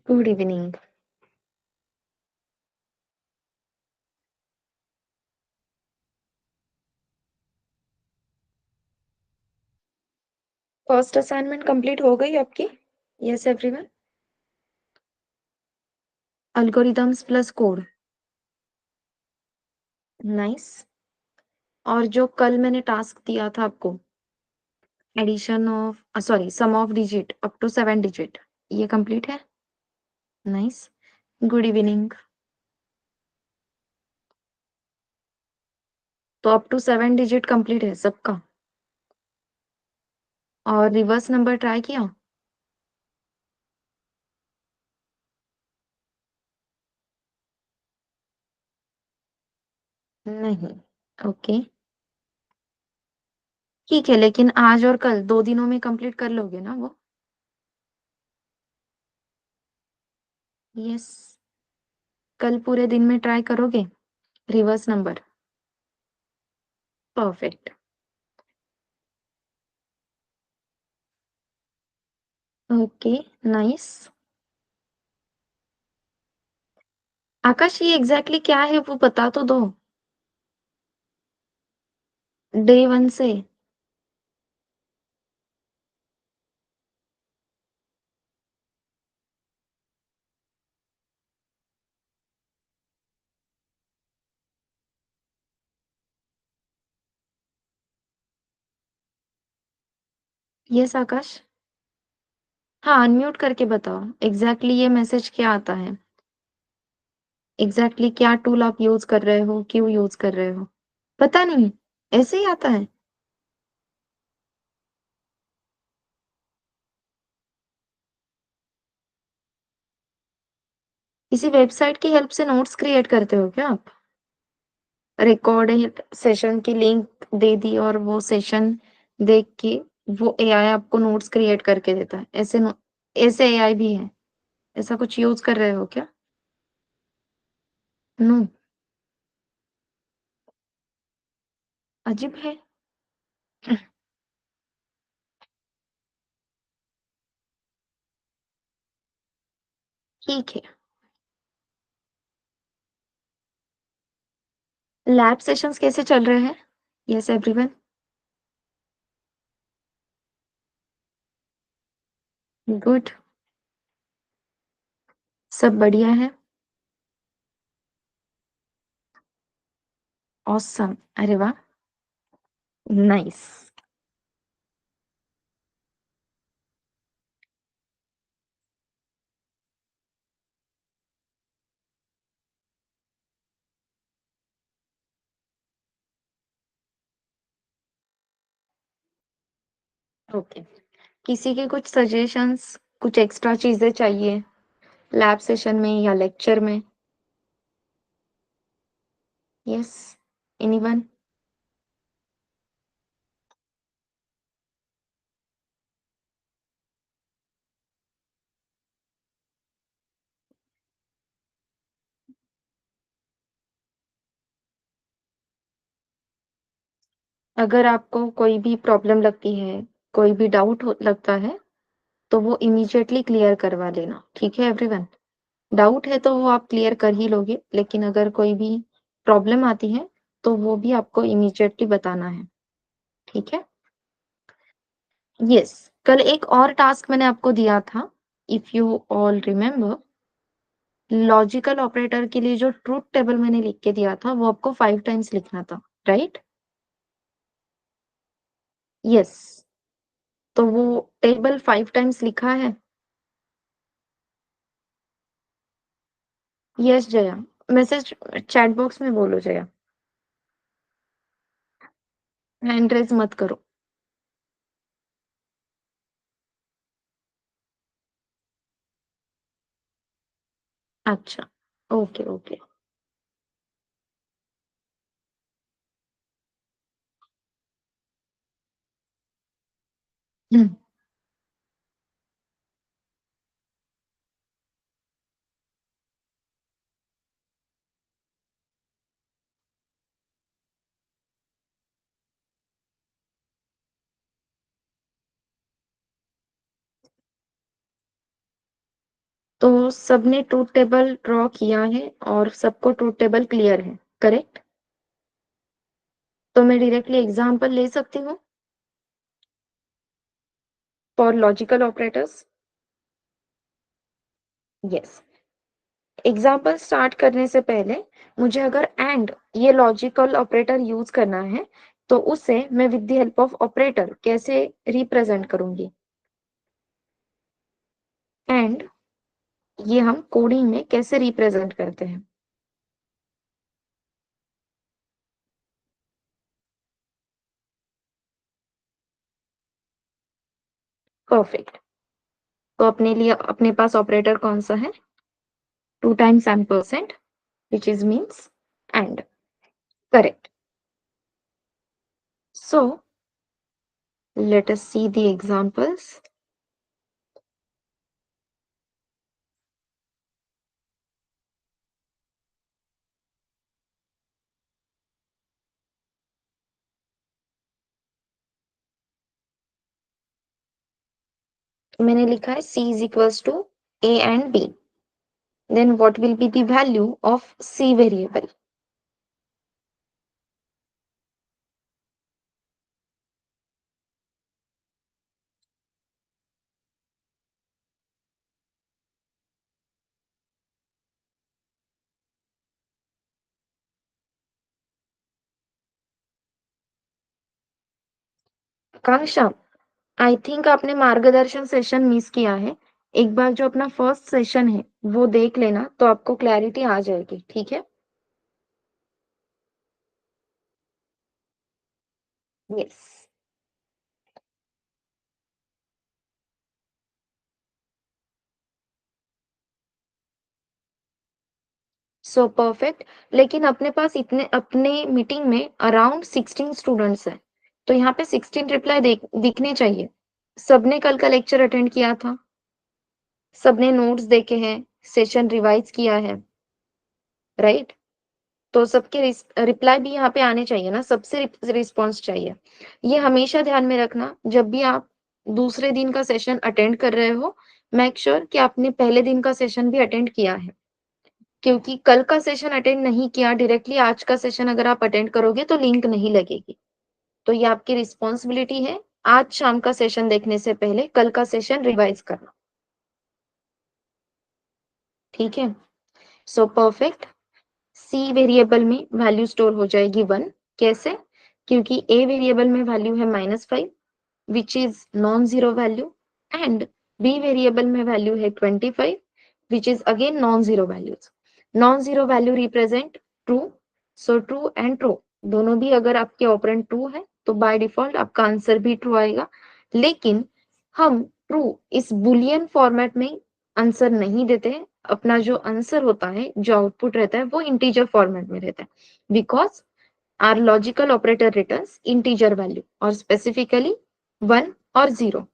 Good evening. First assignment complete हो गई आपकी? Yes everyone. Algorithms plus code. Nice. और जो कल मैंने टास्क दिया था आपको, addition of sorry sum of digit up to 7 digit, ये कंप्लीट है? नाइस। Good evening. तो अप टू 7 डिजिट कंप्लीट है सबका? और रिवर्स नंबर ट्राई किया? नहीं। ओके। ठीक है, लेकिन आज और कल 2 दिनों में कंप्लीट कर लोगे ना वो? यस। कल पूरे दिन में ट्राई करोगे reverse number? Perfect. Okay. Nice. Akash, ये एग्जैक्टली क्या है वो बता तो दो। डे 1 से। यस आकाश। हाँ, अनम्यूट करके बताओ एग्जैक्टली ये मैसेज क्या आता है। एग्जैक्टली क्या टूल आप यूज कर रहे हो, क्यों यूज कर रहे हो? पता नहीं, ऐसे ही आता है। किसी वेबसाइट की हेल्प से नोट्स क्रिएट करते हो क्या आप? रिकॉर्डेड सेशन की लिंक दे दी और वो सेशन देख के वो एआई आपको नोट्स क्रिएट करके देता है, ऐसे ऐसे एआई भी है? ऐसा कुछ यूज कर रहे हो क्या? नो। अजीब है। ठीक है। लैब सेशंस कैसे चल रहे हैं? Yes everyone. गुड। सब बढ़िया है। ऑसम। अरे वाह। नाइस। ओके। किसी के कुछ सजेशंस, कुछ एक्स्ट्रा चीजें चाहिए लैब सेशन में या लेक्चर में? यस। एनीवन? अगर आपको कोई भी प्रॉब्लम लगती है, कोई भी डाउट लगता है, तो वो इमीडिएटली क्लियर करवा लेना, ठीक है एवरीवन? डाउट है तो वो आप क्लियर कर ही लोगे, लेकिन अगर कोई भी प्रॉब्लम आती है तो वो भी आपको इमीडिएटली बताना है, ठीक है? यस। कल एक और टास्क मैंने आपको दिया था, if you all remember. Logical operator के लिए जो ट्रूथ टेबल मैंने लिख के दिया था वो आपको 5 टाइम्स लिखना था, राइट? यस। तो वो टेबल 5 टाइम्स लिखा है? Yes Jaya. Message chat box में बोलो जया। हैंड रेज मत करो। अच्छा। Okay okay. हम्म। तो सबने ट्रूथ टेबल ड्रॉ किया है और सबको ट्रूथ टेबल क्लियर है, करेक्ट? तो मैं डायरेक्टली एग्जांपल ले सकती हूँ for logical operators. Yes. Example start करने से पहले मुझे अगर एंड ये लॉजिकल ऑपरेटर यूज करना है तो उसे मैं with the help of operator कैसे रिप्रेजेंट करूंगी? एंड ये हम कोडिंग में कैसे रिप्रेजेंट करते हैं? परफेक्ट। तो अपने लिए अपने पास ऑपरेटर कौन सा है? 2 times ampersand, which is means and. Correct. So let us see the examples. मैंने लिखा है C is equals to A and B. Then what will be the value of C variable? Akanksha, I think आपने मार्गदर्शन session miss किया है। एक बार जो अपना फर्स्ट सेशन है वो देख लेना तो आपको क्लैरिटी आ जाएगी, ठीक है? यस। So perfect. लेकिन अपने पास इतने अपने मीटिंग में अराउंड 16 स्टूडेंट्स हैं, तो यहाँ पे 16 रिप्लाई दिखने चाहिए। सबने कल का लेक्चर अटेंड किया था, सबने नोट्स देखे हैं, सेशन रिवाइज किया है, राइट? तो सबके रिप्लाई भी यहाँ पे आने चाहिए ना, सबसे रिस्पॉन्स चाहिए। ये हमेशा ध्यान में रखना जब भी आप दूसरे दिन का सेशन अटेंड कर रहे हो, मेक श्योर कि आपने पहले दिन का सेशन भी अटेंड किया है। क्योंकि कल का सेशन अटेंड नहीं किया, डायरेक्टली आज का सेशन अगर आप अटेंड करोगे तो लिंक नहीं लगेगी। तो ये आपकी रिस्पॉन्सिबिलिटी है, आज शाम का सेशन देखने से पहले कल का सेशन रिवाइज करना, ठीक है? So perfect. सी वेरिएबल में वैल्यू स्टोर हो जाएगी 1। कैसे? क्योंकि ए वेरिएबल में वैल्यू है -5 which is non zero value, and B variable में वैल्यू है 25 which is again non zero values. Non zero value represent true. So true and true दोनों भी अगर आपके ऑपरेंड ट्रू है तो बाय डिफॉल्ट आपका आंसर भी ट्रू आएगा। लेकिन हम ट्रू इस बुलियन फॉर्मेट में आंसर नहीं देते हैं। अपना जो आंसर होता है, जो आउटपुट रहता है, वो इंटीजर फॉर्मेट में रहता है, because our logical operator returns integer value और स्पेसिफिकली 1 और 0।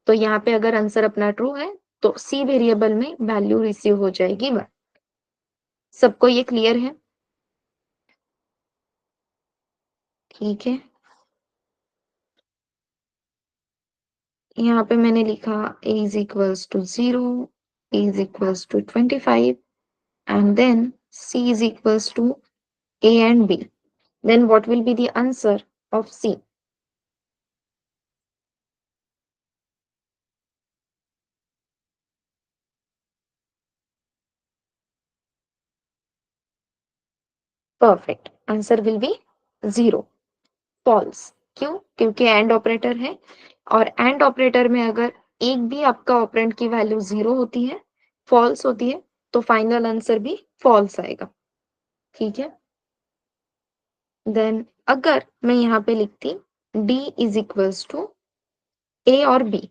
तो यहाँ पे अगर आंसर अपना ट्रू है तो सी वेरिएबल में वैल्यू रिसीव हो जाएगी 1। सबको ये क्लियर है? ठीक है। यहाँ पे मैंने लिखा a is equals to 0, a is equals to 25 and then c is equals to a and b. Then what will be the answer of c? Perfect. Answer will be 0. False. क्यों? क्योंकि and operator है और and operator में अगर एक भी आपका operand की वैल्यू 0 होती है, फॉल्स होती है, तो फाइनल आंसर भी फॉल्स आएगा, ठीक है? देन अगर मैं यहाँ पे लिखती d is equals to a और b,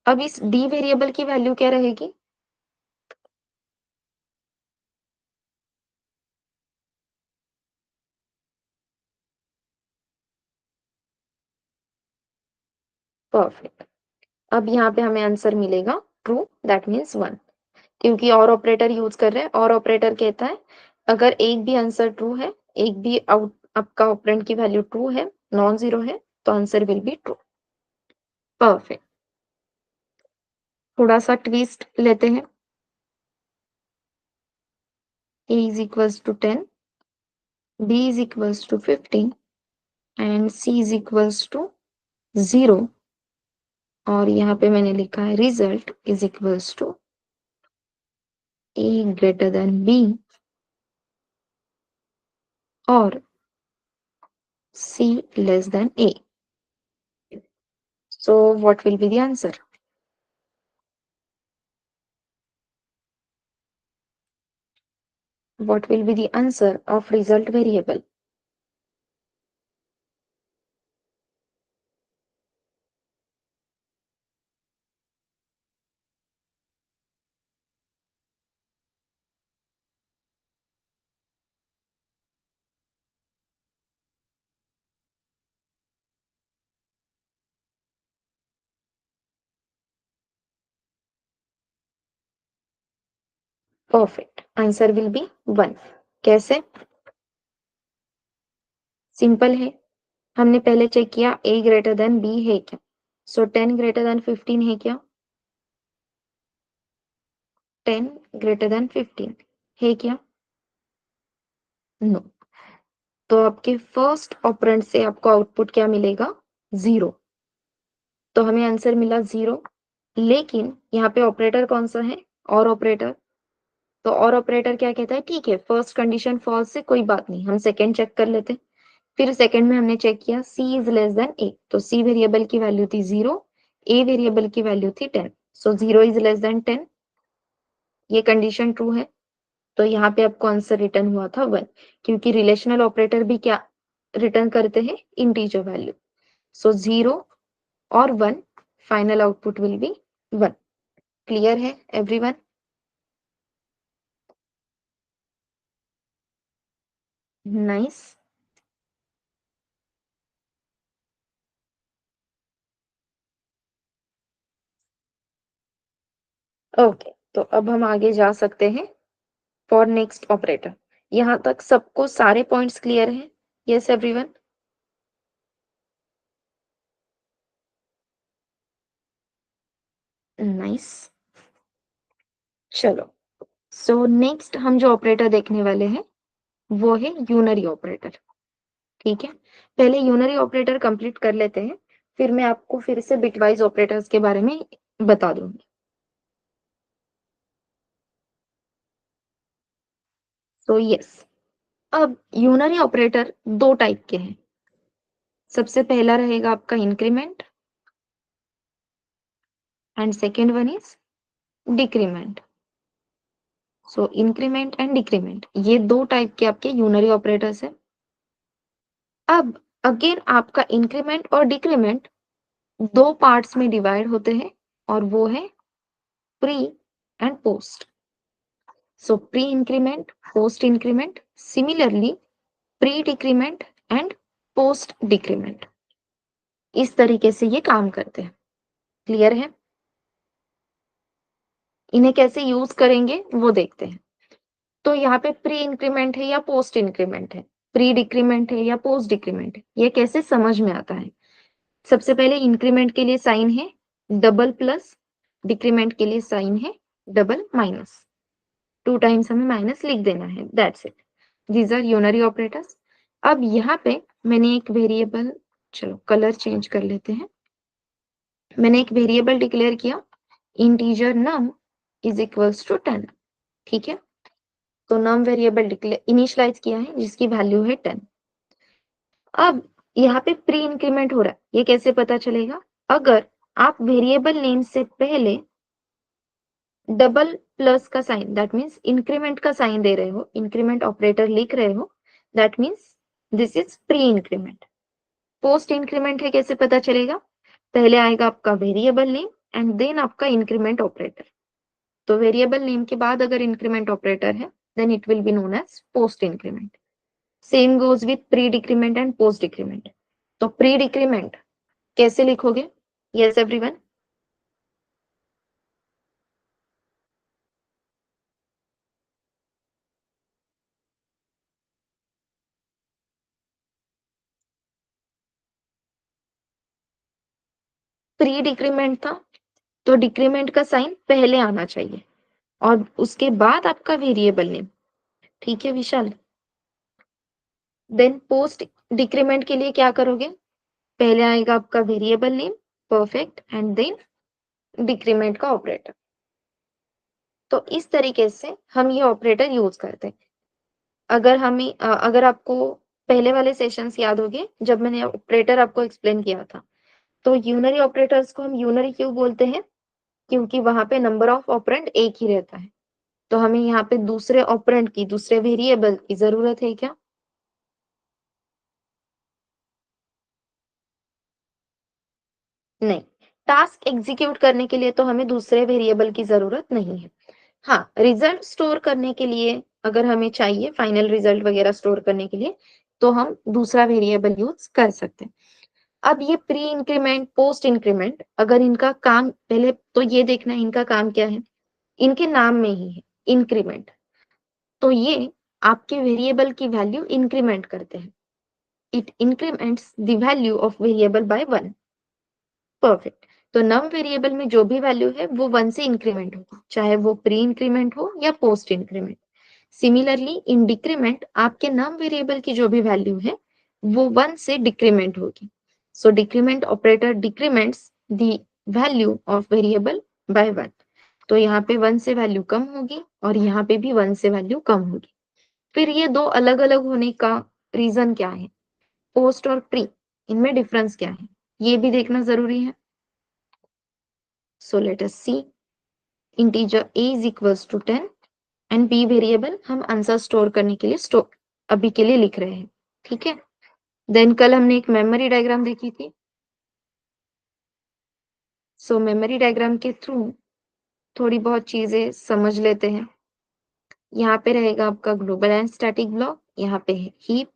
अब इस d वेरिएबल की वैल्यू क्या रहेगी? परफेक्ट। अब यहाँ पे हमें आंसर मिलेगा ट्रू, दैट मीन्स 1। क्योंकि और ऑपरेटर यूज कर रहे हैं, और ऑपरेटर कहता है अगर एक भी आंसर ट्रू है, एक भी आउट आपका ऑपरेंड की वैल्यू ट्रू है, नॉन जीरो है, तो answer will be true. Perfect. थोड़ा सा ट्विस्ट लेते हैं। A is equals to 10, B is equals to 15 and C is equals to 0। और यहाँ पे मैंने लिखा है result is equals to A greater than B और C less than A। So what will be the answer? What will be the answer of result variable? Perfect. Answer will be 1। कैसे? Simple है। हमने पहले check किया A greater than B है क्या, सो 10 greater than 15 है क्या, 10 ग्रेटर देन 15 है क्या, नो। तो आपके फर्स्ट ऑपरेंड से आपको आउटपुट क्या मिलेगा, 0। तो हमें आंसर मिला 0। लेकिन यहाँ पे ऑपरेटर कौन सा है, और ऑपरेटर। तो और ऑपरेटर क्या कहता है, ठीक है फर्स्ट कंडीशन फॉल्स से कोई बात नहीं, हम सेकंड चेक कर लेते हैं। फिर सेकंड में हमने चेक किया C is less than A, तो C वेरिएबल की वैल्यू थी 0, A वेरिएबल की वैल्यू थी 10, सो 0 इज लेस देन 10, ये कंडीशन ट्रू है। तो यहाँ पे आपको आंसर रिटर्न हुआ था 1, क्योंकि रिलेशनल ऑपरेटर भी क्या रिटर्न करते हैं, इंटीजर वैल्यू। सो 0 और 1, final output will be 1। Clear है एवरीवन? नाइस। ओके, तो अब हम आगे जा सकते हैं फॉर नेक्स्ट ऑपरेटर। यहाँ तक सबको सारे पॉइंट्स क्लियर हैं? Yes everyone? नाइस। चलो, सो नेक्स्ट हम जो ऑपरेटर देखने वाले हैं वो है यूनरी ऑपरेटर। ठीक है, पहले यूनरी ऑपरेटर कंप्लीट कर लेते हैं, फिर मैं आपको फिर से बिटवाइज ऑपरेटर्स के बारे में बता दूंगी। सो यस, अब यूनरी ऑपरेटर दो टाइप के हैं। सबसे पहला रहेगा आपका increment and second one is decrement. So increment and decrement, ये दो टाइप के आपके यूनरी ऑपरेटर्स है। अब अगेन आपका इंक्रीमेंट और डिक्रीमेंट दो पार्ट्स में डिवाइड होते हैं, और वो है pre and post. So pre increment, post increment, similarly pre decrement and post decrement, इस तरीके से ये काम करते हैं। क्लियर है? इन्हें कैसे यूज करेंगे वो देखते हैं। तो यहाँ पे प्री इंक्रीमेंट है या पोस्ट इंक्रीमेंट है, प्री डिक्रीमेंट है या पोस्ट डिक्रीमेंट है, ये कैसे समझ में आता है। सबसे पहले इंक्रीमेंट के लिए साइन है डबल प्लस, डिक्रीमेंट के लिए साइन है डबल माइनस। 2 टाइम्स हमें माइनस लिख देना है, that's it. These are unary operators. अब यहाँ पे मैंने एक वेरिएबल, चलो कलर चेंज कर लेते हैं। मैंने एक वेरिएबल डिक्लेयर किया, integer num is equals to 10। ठीक है, तो नम वेरिएबल डिक्लेयर इनिशियलाइज किया है जिसकी वैल्यू है 10। अब यहाँ पे प्री इंक्रीमेंट हो रहा है, ये कैसे पता चलेगा, अगर आप वेरिएबल नेम से पहले डबल प्लस का साइन, दैट मीन्स इंक्रीमेंट का साइन दे रहे हो, इंक्रीमेंट ऑपरेटर लिख रहे हो, that means this is pre increment. Post increment है, कैसे पता चलेगा, पहले आएगा आपका वेरिएबल नेम एंड देन आपका इंक्रीमेंट ऑपरेटर। तो वेरिएबल नेम के बाद अगर इंक्रीमेंट ऑपरेटर है then it will be known as post increment. Same goes with pre decrement and post decrement. तो प्री डिक्रीमेंट कैसे लिखोगे, यस एवरीवन? प्री डिक्रीमेंट था तो डिक्रीमेंट का साइन पहले आना चाहिए और उसके बाद आपका वेरिएबल नेम। ठीक है विशाल। देन पोस्ट डिक्रीमेंट के लिए क्या करोगे? पहले आएगा आपका variable name, perfect, and then decrement का ऑपरेटर। तो इस तरीके से हम ये ऑपरेटर यूज करते हैं। अगर आपको पहले वाले सेशंस याद होंगे जब मैंने ऑपरेटर आपको एक्सप्लेन किया था, तो यूनरी ऑपरेटर्स को हम यूनरी क्यों बोलते हैं? क्योंकि वहां पे नंबर ऑफ ऑपरेंड एक ही रहता है। तो हमें यहाँ पे दूसरे ऑपरेंड की, दूसरे वेरिएबल की जरूरत है क्या? नहीं। टास्क एग्जीक्यूट करने के लिए तो हमें दूसरे वेरिएबल की जरूरत नहीं है। हाँ, रिजल्ट स्टोर करने के लिए अगर हमें चाहिए, फाइनल रिजल्ट वगैरह स्टोर करने के लिए, तो हम दूसरा वेरिएबल यूज कर सकते हैं। अब ये प्री इंक्रीमेंट, पोस्ट इंक्रीमेंट, अगर इनका काम, पहले तो ये देखना है इनका काम क्या है। इनके नाम में ही है इंक्रीमेंट। तो ये आपके वेरिएबल की वैल्यू इंक्रीमेंट करते हैं। It increments the value of variable by 1। Perfect. तो नम वेरिएबल में जो भी वैल्यू है वो 1 से इंक्रीमेंट होगा, चाहे वो प्री इंक्रीमेंट हो या post increment. Similarly in decrement आपके नम वेरिएबल की जो भी वैल्यू है वो 1 से डिक्रीमेंट होगी। So decrement operator decrements the value of variable by 1। तो यहाँ पे 1 से वैल्यू कम होगी और यहाँ पे भी 1 से वैल्यू कम होगी। फिर ये दो अलग अलग होने का रीजन क्या है? पोस्ट और प्री, इनमें डिफरेंस क्या है, ये भी देखना जरूरी है। So let us see. Integer a is equals to 10 and b variable हम आंसर स्टोर करने के लिए स्टोर अभी के लिए लिख रहे हैं। ठीक है। देन कल हमने एक मेमोरी डायग्राम देखी थी। सो मेमोरी डायग्राम के थ्रू थोड़ी बहुत चीजें समझ लेते हैं। यहाँ पे रहेगा आपका ग्लोबल एंड स्टैटिक ब्लॉक, यहाँ पे है हीप,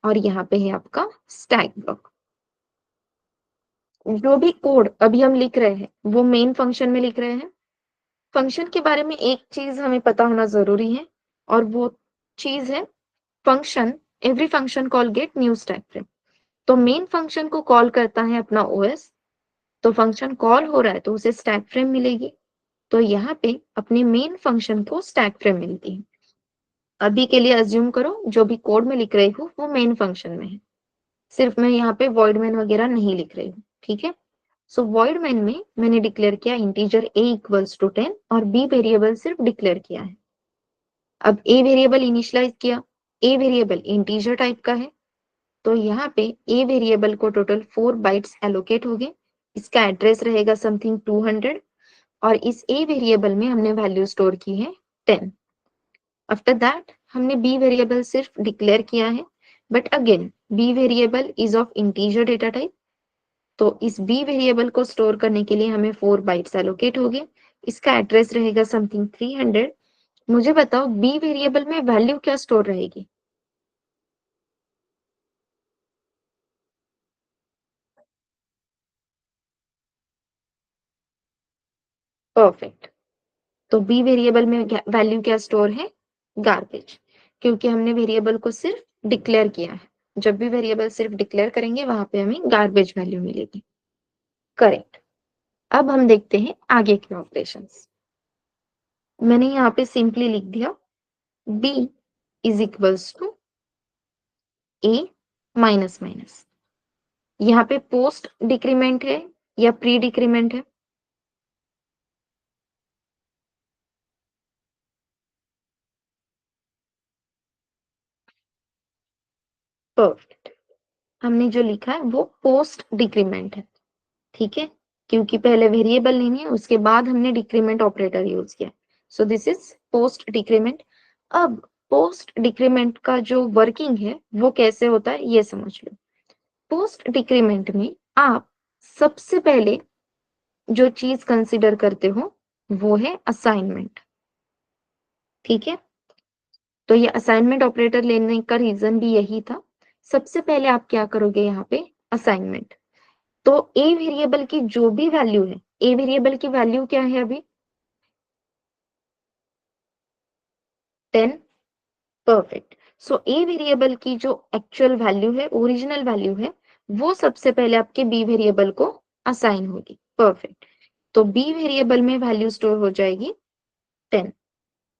और यहाँ पे है आपका स्टैक ब्लॉक। जो भी कोड अभी हम लिख रहे हैं वो मेन फंक्शन में लिख रहे हैं। फंक्शन के बारे में एक चीज हमें पता होना जरूरी है, और वो चीज है function. Every function call get new stack frame. तो मेन फंक्शन को कॉल करता है अपना ओएस। तो फंक्शन कॉल हो रहा है तो उसे स्टैक फ्रेम मिलेगी। तो यहाँ पे अपने मेन फंक्शन को स्टैक फ्रेम मिलती है। अभी के लिए अज्यूम करो जो भी कोड में लिख रही हूँ वो मेन फंक्शन में है, सिर्फ मैं यहाँ पे वॉइड मैन वगैरह नहीं लिख रही हूँ। ठीक है। सो वॉइड मैन में मैंने डिक्लेयर किया इंटीजर a इक्वल्स टू 10 और b वेरिएबल सिर्फ डिक्लेयर किया है। अब a वेरिएबल इनिशियलाइज किया। a वेरिएबल इंटीजर टाइप का है, तो यहाँ पे a वेरिएबल को टोटल 4 बाइट्स एलोकेट हो गए। इसका एड्रेस रहेगा समथिंग 200, और इस a वेरिएबल में हमने वैल्यू स्टोर की है 10। आफ्टर दैट हमने b वेरिएबल सिर्फ डिक्लेयर किया है, but again b variable is of integer data type. तो इस b वेरिएबल को स्टोर करने के लिए हमें 4 बाइट्स एलोकेट हो गए। इसका एड्रेस रहेगा समथिंग 300। मुझे बताओ b वेरिएबल में वैल्यू क्या स्टोर रहेगी? परफेक्ट। तो बी वेरिएबल में वैल्यू क्या स्टोर है? गार्बेज। क्योंकि हमने वेरिएबल को सिर्फ डिक्लेयर किया है। जब भी वेरिएबल सिर्फ डिक्लेयर करेंगे वहां पे हमें गार्बेज वैल्यू मिलेगी। करेक्ट। अब हम देखते हैं आगे के ऑपरेशंस। मैंने यहाँ पे सिंपली लिख दिया b is equals to a minus minus. यहाँ पे पोस्ट डिक्रीमेंट है या प्री डिक्रीमेंट है? परफेक्ट। हमने जो लिखा है वो पोस्ट डिक्रीमेंट है। ठीक है। क्योंकि पहले वेरिएबल नहीं है, उसके बाद हमने डिक्रीमेंट ऑपरेटर यूज किया। So this is post decrement. अब पोस्ट डिक्रीमेंट का जो वर्किंग है वो कैसे होता है ये समझ लो। पोस्ट डिक्रीमेंट में आप सबसे पहले जो चीज कंसिडर करते हो वो है असाइनमेंट। ठीक है। तो ये असाइनमेंट ऑपरेटर लेने का रीजन भी यही था। सबसे पहले आप क्या करोगे यहाँ पे? असाइनमेंट। तो ए वेरिएबल की जो भी वैल्यू है, ए वेरिएबल की वैल्यू क्या है अभी? 10। परफेक्ट। सो ए वेरिएबल की जो एक्चुअल वैल्यू है, ओरिजिनल वैल्यू है, वो सबसे पहले आपके बी वेरिएबल को असाइन होगी। परफेक्ट। तो बी वेरिएबल में वैल्यू स्टोर हो जाएगी 10।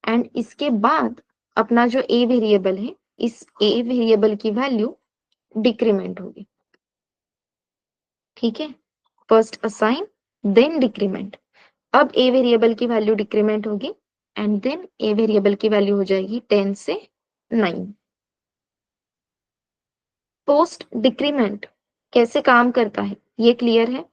एंड इसके बाद अपना जो ए वेरिएबल है, इस ए वेरिएबल की वैल्यू डिक्रीमेंट होगी। ठीक है, फर्स्ट असाइन देन डिक्रीमेंट। अब ए वेरिएबल की वैल्यू डिक्रीमेंट होगी एंड देन ए वेरिएबल की वैल्यू हो जाएगी 10 से 9। पोस्ट डिक्रीमेंट कैसे काम करता है ये क्लियर है?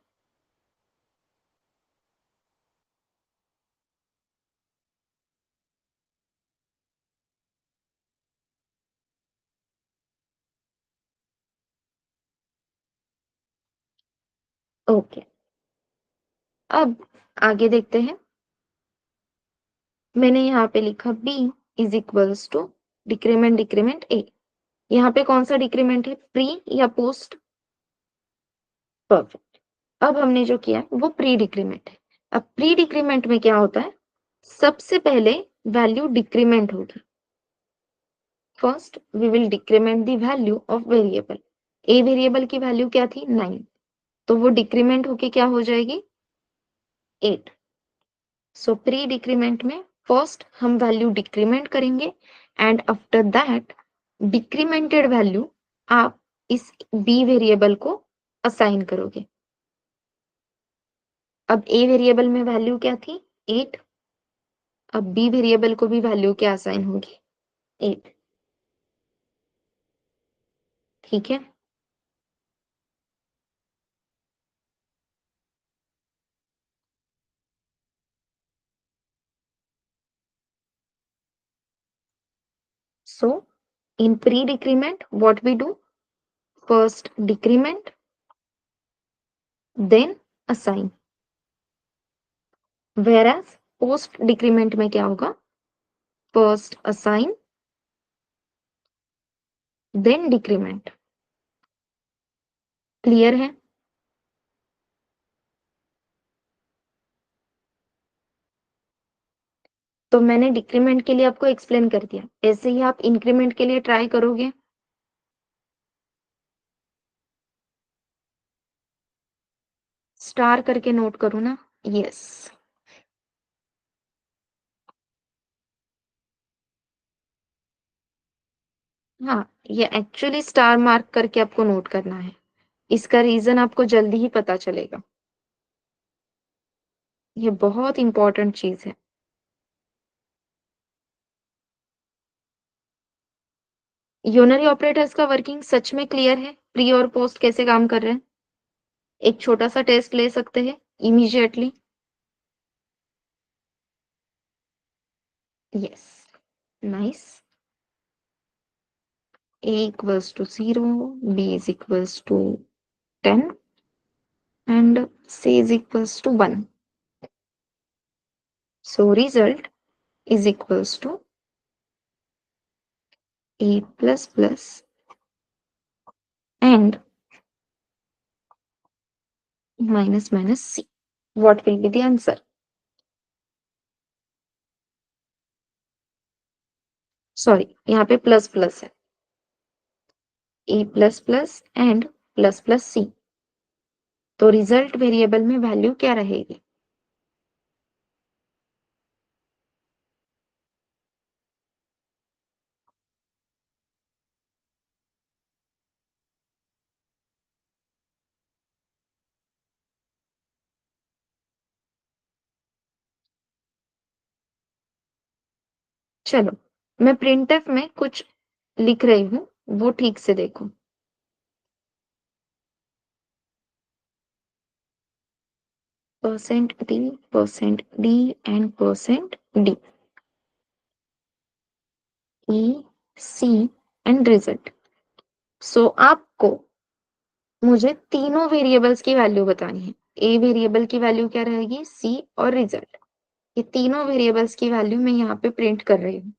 ओके, अब आगे देखते हैं। मैंने यहाँ पे लिखा b is equals to decrement decrement a। यहाँ पे कौन सा डिक्रीमेंट है, प्री या पोस्ट? परफेक्ट। अब हमने जो किया वो प्री डिक्रीमेंट है। अब प्री डिक्रीमेंट में क्या होता है, सबसे पहले वैल्यू डिक्रीमेंट होगी। First we will decrement the value of variable. A variable की वैल्यू क्या थी, 9, तो वो डिक्रीमेंट होके क्या हो जाएगी, 8। सो प्री डिक्रीमेंट में फर्स्ट हम वैल्यू डिक्रीमेंट करेंगे एंड आफ्टर दैट डिक्रीमेंटेड वैल्यू आप इस बी वेरिएबल को असाइन करोगे। अब ए वेरिएबल में वैल्यू क्या थी, 8। अब बी वेरिएबल को भी वैल्यू क्या असाइन होगी, 8। ठीक है, so in pre decrement what we do, first decrement then assign. Whereas post decrement में क्या होगा, first assign then decrement. Clear है? तो मैंने डिक्रीमेंट के लिए आपको एक्सप्लेन कर दिया, ऐसे ही आप इंक्रीमेंट के लिए ट्राई करोगे। स्टार करके नोट करो ना, यस। हाँ, ये एक्चुअली स्टार मार्क करके आपको नोट करना है, इसका रीजन आपको जल्दी ही पता चलेगा। ये बहुत इंपॉर्टेंट चीज है। यूनरी ऑपरेटर्स का वर्किंग सच में क्लियर है, प्री और पोस्ट कैसे काम कर रहे हैं? एक छोटा सा टेस्ट ले सकते हैं immediately. Yes, nice. a equals to 0, b is equals to 10 and c is equals to 1. So result is equals to a plus plus and minus minus c. What will be the answer? Sorry, यहाँ पे plus plus है, a plus plus and plus plus c। तो result variable में value क्या रहेगी? चलो, मैं printf में कुछ लिख रही हूँ, वो ठीक से देखो। Percent d and percent d, e c and result. So आपको मुझे तीनों वेरिएबल्स की वैल्यू बतानी है। ए वेरिएबल की वैल्यू क्या रहेगी, सी और रिजल्ट। ये तीनों वेरिएबल्स की वैल्यू मैं यहाँ पे प्रिंट कर रही हूँ।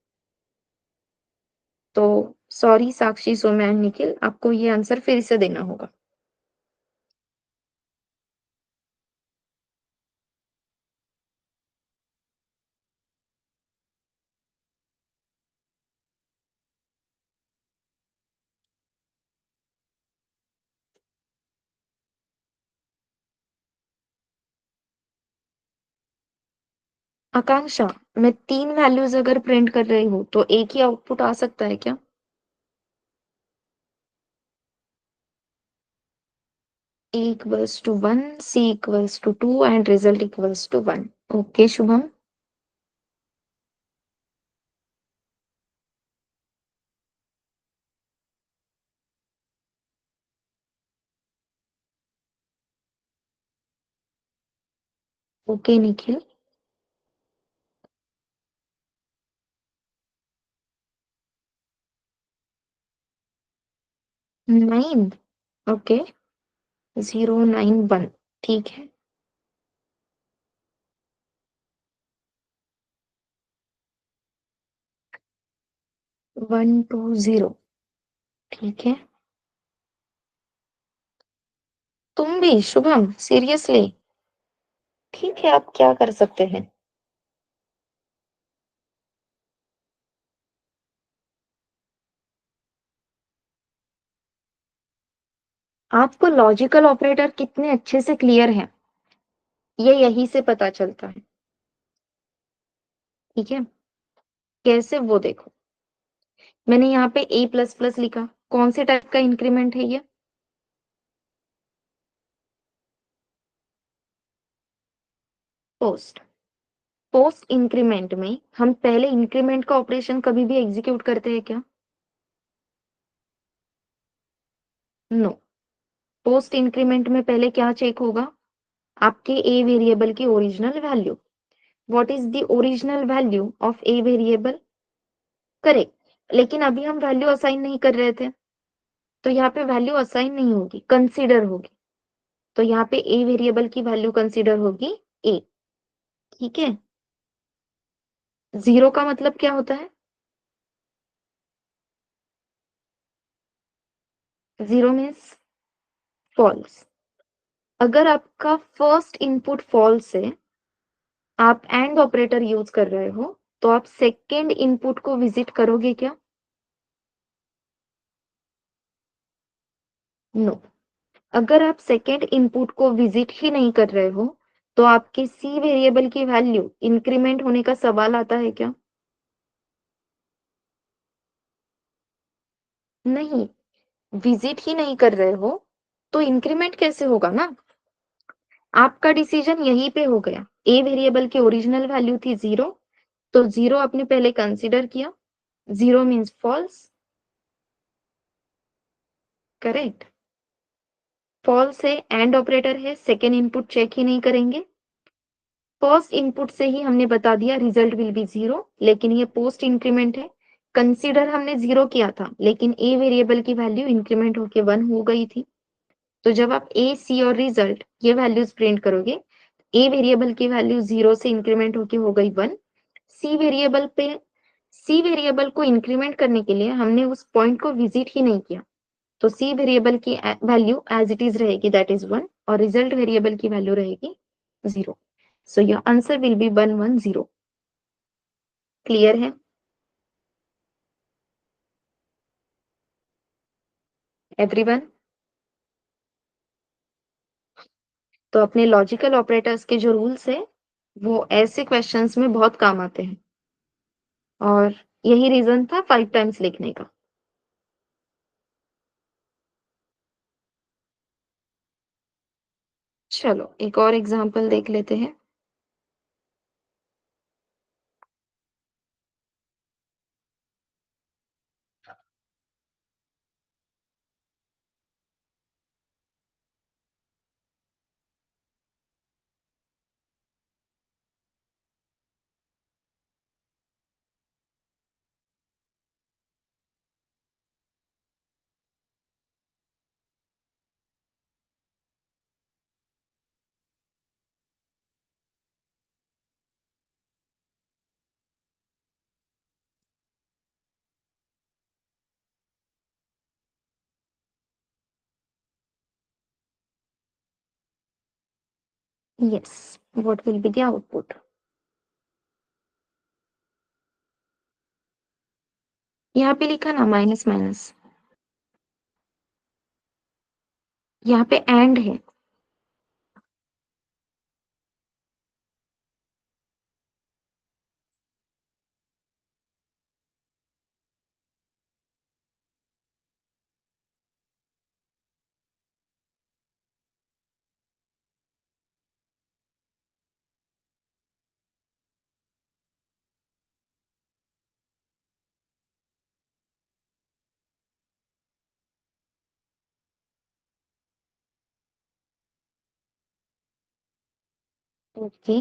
तो सॉरी साक्षी, सोम्या एंड निखिल, आपको ये आंसर फिर से देना होगा। आकांक्षा, मैं 3 वैल्यूज़ अगर प्रिंट कर रही हूँ, तो एक ही आउटपुट आ सकता है क्या? A equals to 1, C equals to 2 and result equals to 1. Okay Shubham. Okay Nikhil. 9। Okay. 091। ठीक है। 120। ठीक है। तुम भी शुभम, सीरियसली? ठीक है, आप क्या कर सकते हैं? आपको लॉजिकल ऑपरेटर कितने अच्छे से क्लियर है, ये यही से पता चलता है। ठीक है। कैसे, वो देखो। मैंने यहाँ पे a प्लस प्लस लिखा, कौन से टाइप का इंक्रीमेंट है ये? पोस्ट। पोस्ट इंक्रीमेंट में हम पहले इंक्रीमेंट का ऑपरेशन कभी भी एग्जीक्यूट करते हैं क्या? नो। पोस्ट इंक्रीमेंट में पहले क्या चेक होगा? आपके a वेरिएबल की original value. What is the original value of a variable? Correct, लेकिन अभी हम वैल्यू असाइन नहीं कर रहे थे, तो यहाँ पे वैल्यू असाइन नहीं होगी, कंसीडर होगी। तो यहाँ पे a वेरिएबल की वैल्यू कंसीडर होगी a। ठीक है। 0 का मतलब क्या होता है? 0 मीन्स फॉल्स। अगर आपका फर्स्ट इनपुट फॉल्स है, आप एंड ऑपरेटर यूज कर रहे हो, तो आप सेकेंड इनपुट को विजिट करोगे क्या? नो। अगर आप सेकेंड इनपुट को विजिट ही नहीं कर रहे हो, तो आपके सी वेरिएबल की वैल्यू इंक्रीमेंट होने का सवाल आता है क्या? नहीं। विजिट ही नहीं कर रहे हो, तो इंक्रीमेंट कैसे होगा ना? आपका डिसीजन यहीं पे हो गया। ए वेरिएबल की ओरिजिनल वैल्यू थी 0, तो 0 आपने पहले कंसीडर किया। 0 मीन्स फॉल्स। करेक्ट। फॉल्स है, एंड ऑपरेटर है, सेकेंड इनपुट चेक ही नहीं करेंगे। फर्स्ट इनपुट से ही हमने बता दिया रिजल्ट विल बी 0, लेकिन ये पोस्ट इंक्रीमेंट है। कंसीडर हमने 0 किया था, लेकिन ए वेरिएबल की वैल्यू इंक्रीमेंट होके 1 हो गई थी। तो जब आप ए, सी और रिजल्ट ये वैल्यूज प्रिंट करोगे, ए वेरिएबल की वैल्यू 0 से इंक्रीमेंट होके हो गई 1। सी वेरिएबल पे, सी वेरिएबल को इंक्रीमेंट करने के लिए हमने उस पॉइंट को विजिट ही नहीं किया, तो सी वेरिएबल की वैल्यू एज इट इज रहेगी, दैट इज 1, और रिजल्ट वेरिएबल की वैल्यू रहेगी 0। So your answer will B 110। Clear है एवरीवन? तो अपने लॉजिकल ऑपरेटर्स के जो रूल्स है, वो ऐसे क्वेश्चंस में बहुत काम आते हैं, और यही रीजन था 5 टाइम्स लिखने का। चलो एक और एग्जांपल देख लेते हैं। Yes. What will be the output? यहाँ पे लिखा ना माइनस माइनस, यहाँ पे एंड है। ओके,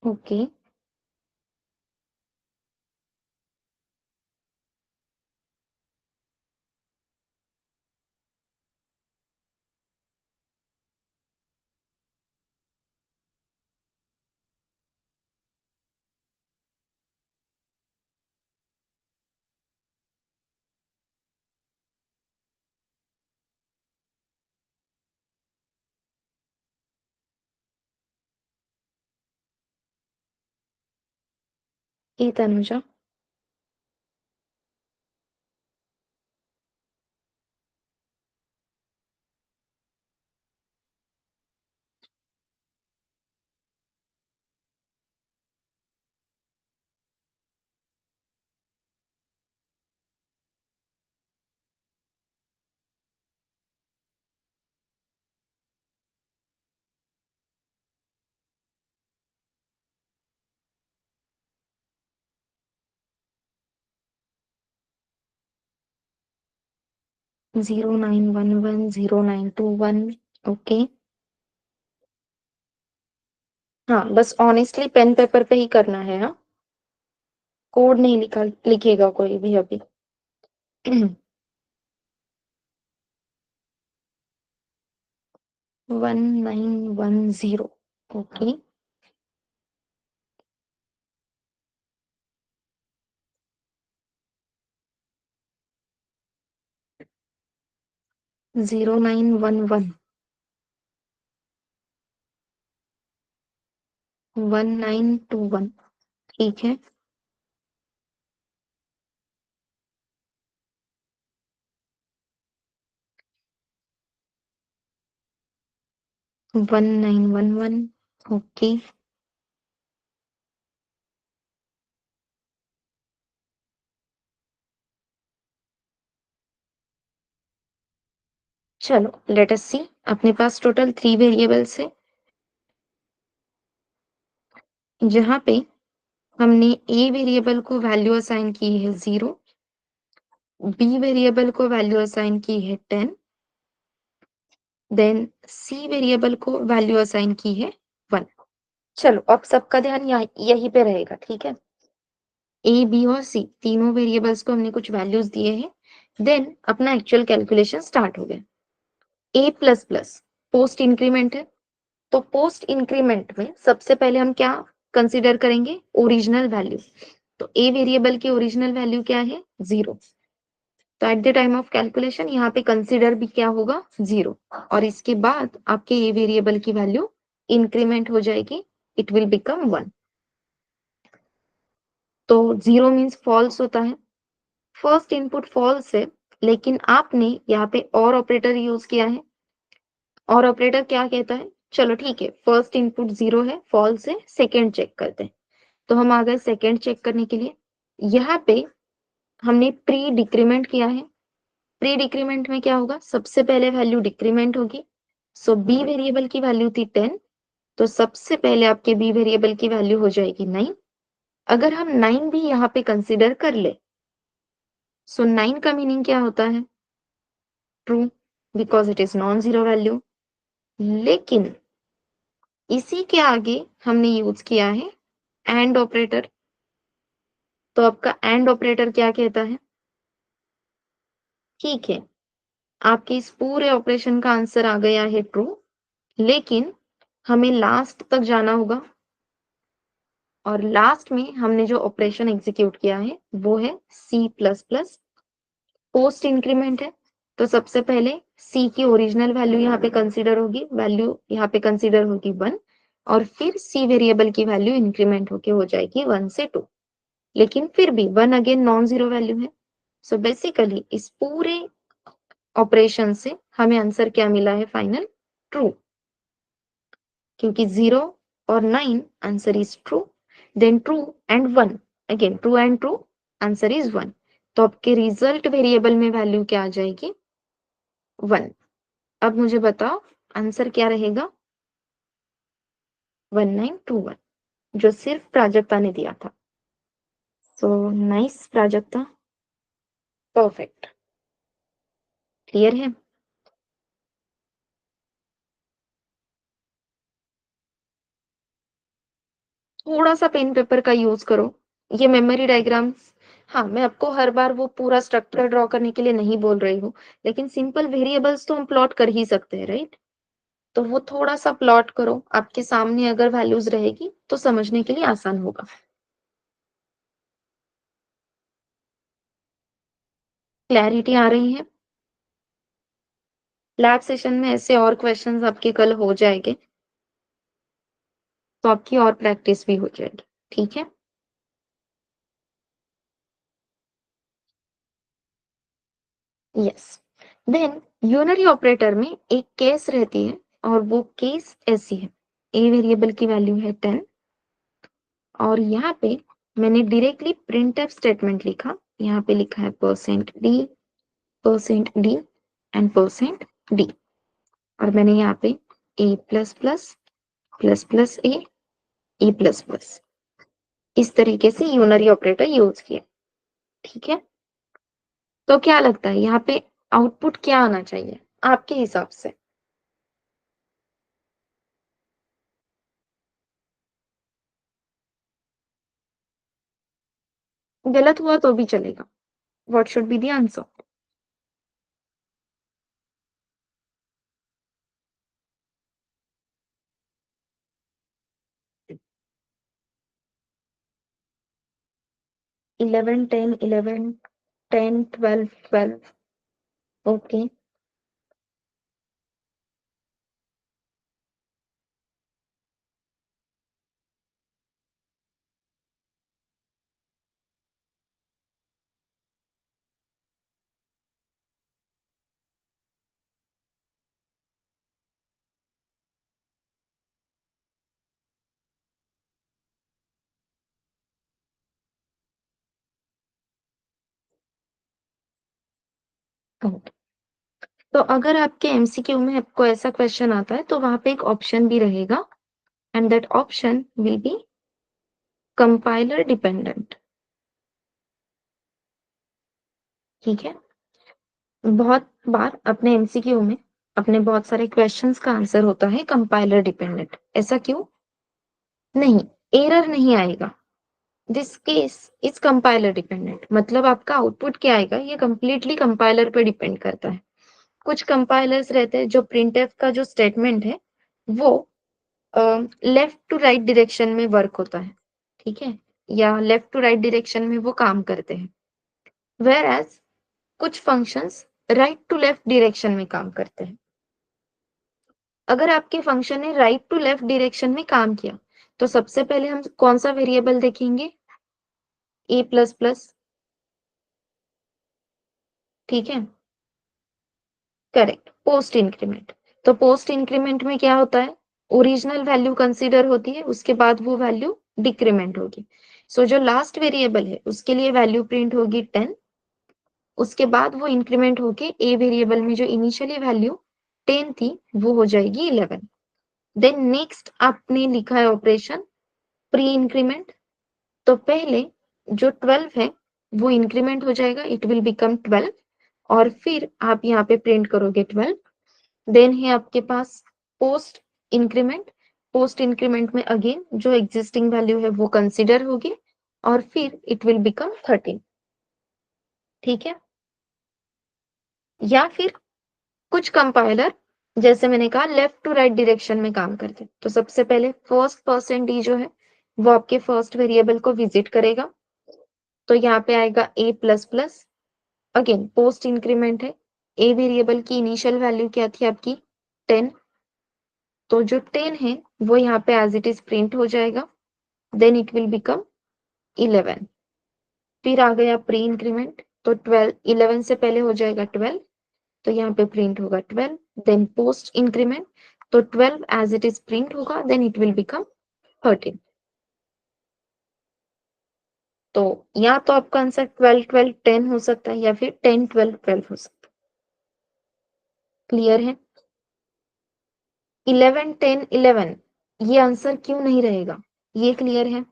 ओके, ए तनुजा, 09110921। ओके, हाँ बस ऑनेस्टली पेन पेपर पे ही करना है। हाँ, कोड नहीं लिखेगा कोई भी अभी। 1910। ओके, 0911 1921। ठीक है, 1911। ओके, चलो लेट अस सी। अपने पास टोटल 3 वेरिएबल्स है, जहाँ पे हमने ए वेरिएबल को वैल्यू असाइन की है 0, बी वेरिएबल को वैल्यू असाइन की है 10, देन सी वेरिएबल को वैल्यू असाइन की है 1। चलो अब सबका ध्यान यहीं पे रहेगा, ठीक है। ए, बी और सी तीनों वेरिएबल्स को हमने कुछ वैल्यूज दिए हैं, देन अपना एक्चुअल कैलकुलेशन स्टार्ट हो गया। ए प्लस प्लस पोस्ट इंक्रीमेंट है, तो पोस्ट इंक्रीमेंट में सबसे पहले हम क्या कंसिडर करेंगे? Original value. तो ए वेरिएबल की ओरिजिनल वैल्यू क्या है? 0। तो at the time of calculation यहाँ पे कंसिडर भी क्या होगा? 0। और इसके बाद आपके ए वेरिएबल की वैल्यू इंक्रीमेंट हो जाएगी, इट विल बिकम 1। तो 0 मीन्स फॉल्स होता है, फर्स्ट इनपुट फॉल्स है, लेकिन आपने यहाँ पे और ऑपरेटर यूज किया है। और ऑपरेटर क्या कहता है? चलो ठीक है, फर्स्ट इनपुट 0 है, फॉल्स है, सेकेंड चेक करते हैं। तो हम आ गए सेकेंड चेक करने के लिए। यहाँ पे हमने प्री डिक्रीमेंट किया है। प्री डिक्रीमेंट में क्या होगा? सबसे पहले वैल्यू डिक्रीमेंट होगी। सो बी वेरिएबल की वैल्यू थी 10, तो सबसे पहले आपके बी वेरिएबल की वैल्यू हो जाएगी 9। अगर हम 9 भी यहाँ पे कंसिडर कर ले, सो 9 का मीनिंग क्या होता है? True, because it is non zero value. लेकिन इसी के आगे हमने यूज किया है एंड ऑपरेटर। तो आपका एंड ऑपरेटर क्या कहता है? ठीक है, आपके इस पूरे ऑपरेशन का आंसर आ गया है ट्रू, लेकिन हमें लास्ट तक जाना होगा। और लास्ट में हमने जो ऑपरेशन एग्जीक्यूट किया है वो है C plus plus, post increment है। तो सबसे पहले सी की ओरिजिनल वैल्यू यहाँ पे कंसीडर होगी, वैल्यू यहाँ पे कंसीडर होगी 1, और फिर सी वेरिएबल की वैल्यू इंक्रीमेंट होके हो जाएगी 1 से 2। लेकिन फिर भी 1 अगेन नॉन जीरो वैल्यू है, सो बेसिकली इस पूरे ऑपरेशन से हमें आंसर क्या मिला है फाइनल? ट्रू, क्योंकि 0 और 9 answer is true, then true and 1, again true and true, answer is 1। तो आपके रिजल्ट वेरिएबल में वैल्यू क्या आ जाएगी? 1। अब मुझे बताओ आंसर क्या रहेगा? 1921, जो सिर्फ प्राजक्ता ने दिया था। So nice Prajakta, perfect, clear है? थोड़ा सा पेन पेपर का यूज करो। ये मेमोरी डायग्राम्स, हाँ मैं आपको हर बार वो पूरा स्ट्रक्चर ड्रॉ करने के लिए नहीं बोल रही हूँ, लेकिन सिंपल वेरिएबल्स तो हम प्लॉट कर ही सकते हैं, राइट? तो वो थोड़ा सा प्लॉट करो, आपके सामने अगर वैल्यूज रहेगी तो समझने के लिए आसान होगा। क्लैरिटी आ रही है? लैब सेशन में ऐसे और क्वेश्चंस आपके कल हो जाएंगे, तो आपकी और प्रैक्टिस भी हो जाएगी, ठीक है? यस। देन यूनरी ऑपरेटर में एक केस रहती है, और वो केस ऐसी है, ए वेरिएबल की वैल्यू है 10, और यहाँ पे मैंने डायरेक्टली प्रिंटफ स्टेटमेंट लिखा। यहाँ पे लिखा है %d एंड %d, और मैंने यहाँ पे a plus plus plus plus A plus plus इस तरीके से यूनरी ऑपरेटर यूज किया, ठीक है? तो क्या लगता है यहाँ पे आउटपुट क्या आना चाहिए आपके हिसाब से? गलत हुआ तो भी चलेगा। What should be the answer? 11 10 11 10 12 12। Okay. तो अगर आपके एमसीक्यू में आपको ऐसा क्वेश्चन आता है तो वहां पे एक ऑप्शन भी रहेगा, and that option will be compiler dependent, ठीक है? बहुत बार अपने एमसीक्यू में अपने बहुत सारे क्वेश्चंस का आंसर होता है कंपाइलर डिपेंडेंट। ऐसा क्यों? नहीं, एरर नहीं आएगा। This case is compiler dependent, मतलब आपका आउटपुट क्या आएगा ये कंप्लीटली कंपाइलर पे डिपेंड करता है। कुछ कंपाइलर्स रहते हैं जो प्रिंटफ का जो स्टेटमेंट है वो लेफ्ट टू राइट डायरेक्शन में वर्क होता है, ठीक है? या लेफ्ट टू राइट डायरेक्शन में वो काम करते हैं, वेयर एज कुछ functions right to left direction में काम करते हैं। अगर आपके फंक्शन ने राइट टू लेफ्ट डायरेक्शन में काम किया तो सबसे पहले हम कौन सा वेरिएबल देखेंगे? ए प्लस प्लस, ठीक है? Correct, post increment. तो पोस्ट इंक्रीमेंट में क्या होता है? ओरिजिनल वैल्यू कंसीडर होती है, उसके बाद वो वैल्यू डिक्रीमेंट होगी। सो जो लास्ट वेरिएबल है उसके लिए वैल्यू प्रिंट होगी 10, उसके बाद वो इंक्रीमेंट होके ए वेरिएबल में जो इनिशियली वैल्यू 10 थी वो हो जाएगी 11। देन नेक्स्ट आपने लिखा है ऑपरेशन प्री इंक्रीमेंट। तो पहले जो 12 है वो इंक्रीमेंट हो जाएगा, इट विल बिकम 12, और फिर आप यहाँ पे प्रिंट करोगे 12। देन है आपके पास पोस्ट इंक्रीमेंट। पोस्ट इंक्रीमेंट में अगेन जो एग्जिस्टिंग वैल्यू है वो कंसिडर होगी, और फिर इट विल बिकम 13, ठीक है? या फिर कुछ कंपाइलर, जैसे मैंने कहा, लेफ्ट टू राइट डायरेक्शन में काम करते हैं, तो सबसे पहले फर्स्ट %d जो है वो आपके फर्स्ट वेरिएबल को विजिट करेगा। तो यहाँ पे आएगा a plus plus, again post increment है, a वेरिएबल की इनिशियल वैल्यू क्या थी आपकी? 10। तो जो 10 है वो यहाँ पे एज इट इज प्रिंट हो जाएगा, देन इट विल बिकम 11। फिर आ गया प्री इंक्रीमेंट, तो 12 11 से पहले हो जाएगा 12, तो यहाँ पे प्रिंट होगा 12, देन पोस्ट इंक्रीमेंट, तो 12 एज इट इज प्रिंट होगा, देन इट विल बिकम 13। तो या तो आपका आंसर 12 12 10 हो सकता है, या फिर 10 12 12 हो सकता है। क्लियर है? 11 10 11 ये आंसर क्यों नहीं रहेगा, ये क्लियर है?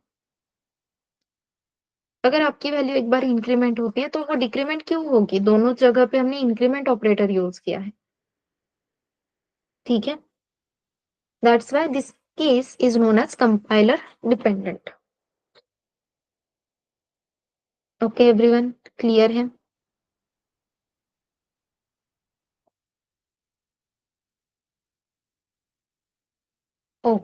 अगर आपकी वैल्यू एक बार इंक्रीमेंट होती है तो वो डिक्रीमेंट क्यों होगी? दोनों जगह पे हमने इंक्रीमेंट ऑपरेटर यूज किया है, ठीक है? That's why this case is known as compiler dependent. Okay everyone, clear है? ओ,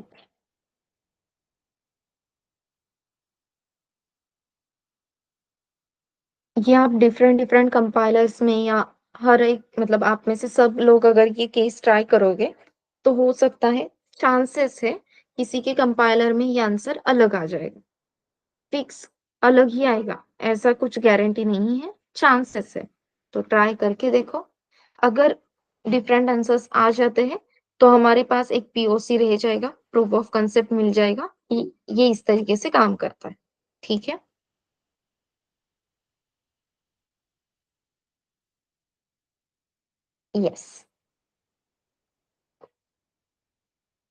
ये आप डिफरेंट डिफरेंट कंपाइलर्स में, या हर एक मतलब आप में से सब लोग अगर ये केस ट्राई करोगे तो हो सकता है, चांसेस है किसी के कंपाइलर में ये आंसर अलग आ जाएगा, फिक्स अलग ही आएगा, ऐसा कुछ गारंटी नहीं है, चांसेस है। तो ट्राई करके देखो, अगर डिफरेंट आंसर्स आ जाते हैं तो हमारे पास एक पीओसी रह जाएगा, प्रूफ ऑफ कंसेप्ट मिल जाएगा कि ये इस तरीके से काम करता है, ठीक है? यस।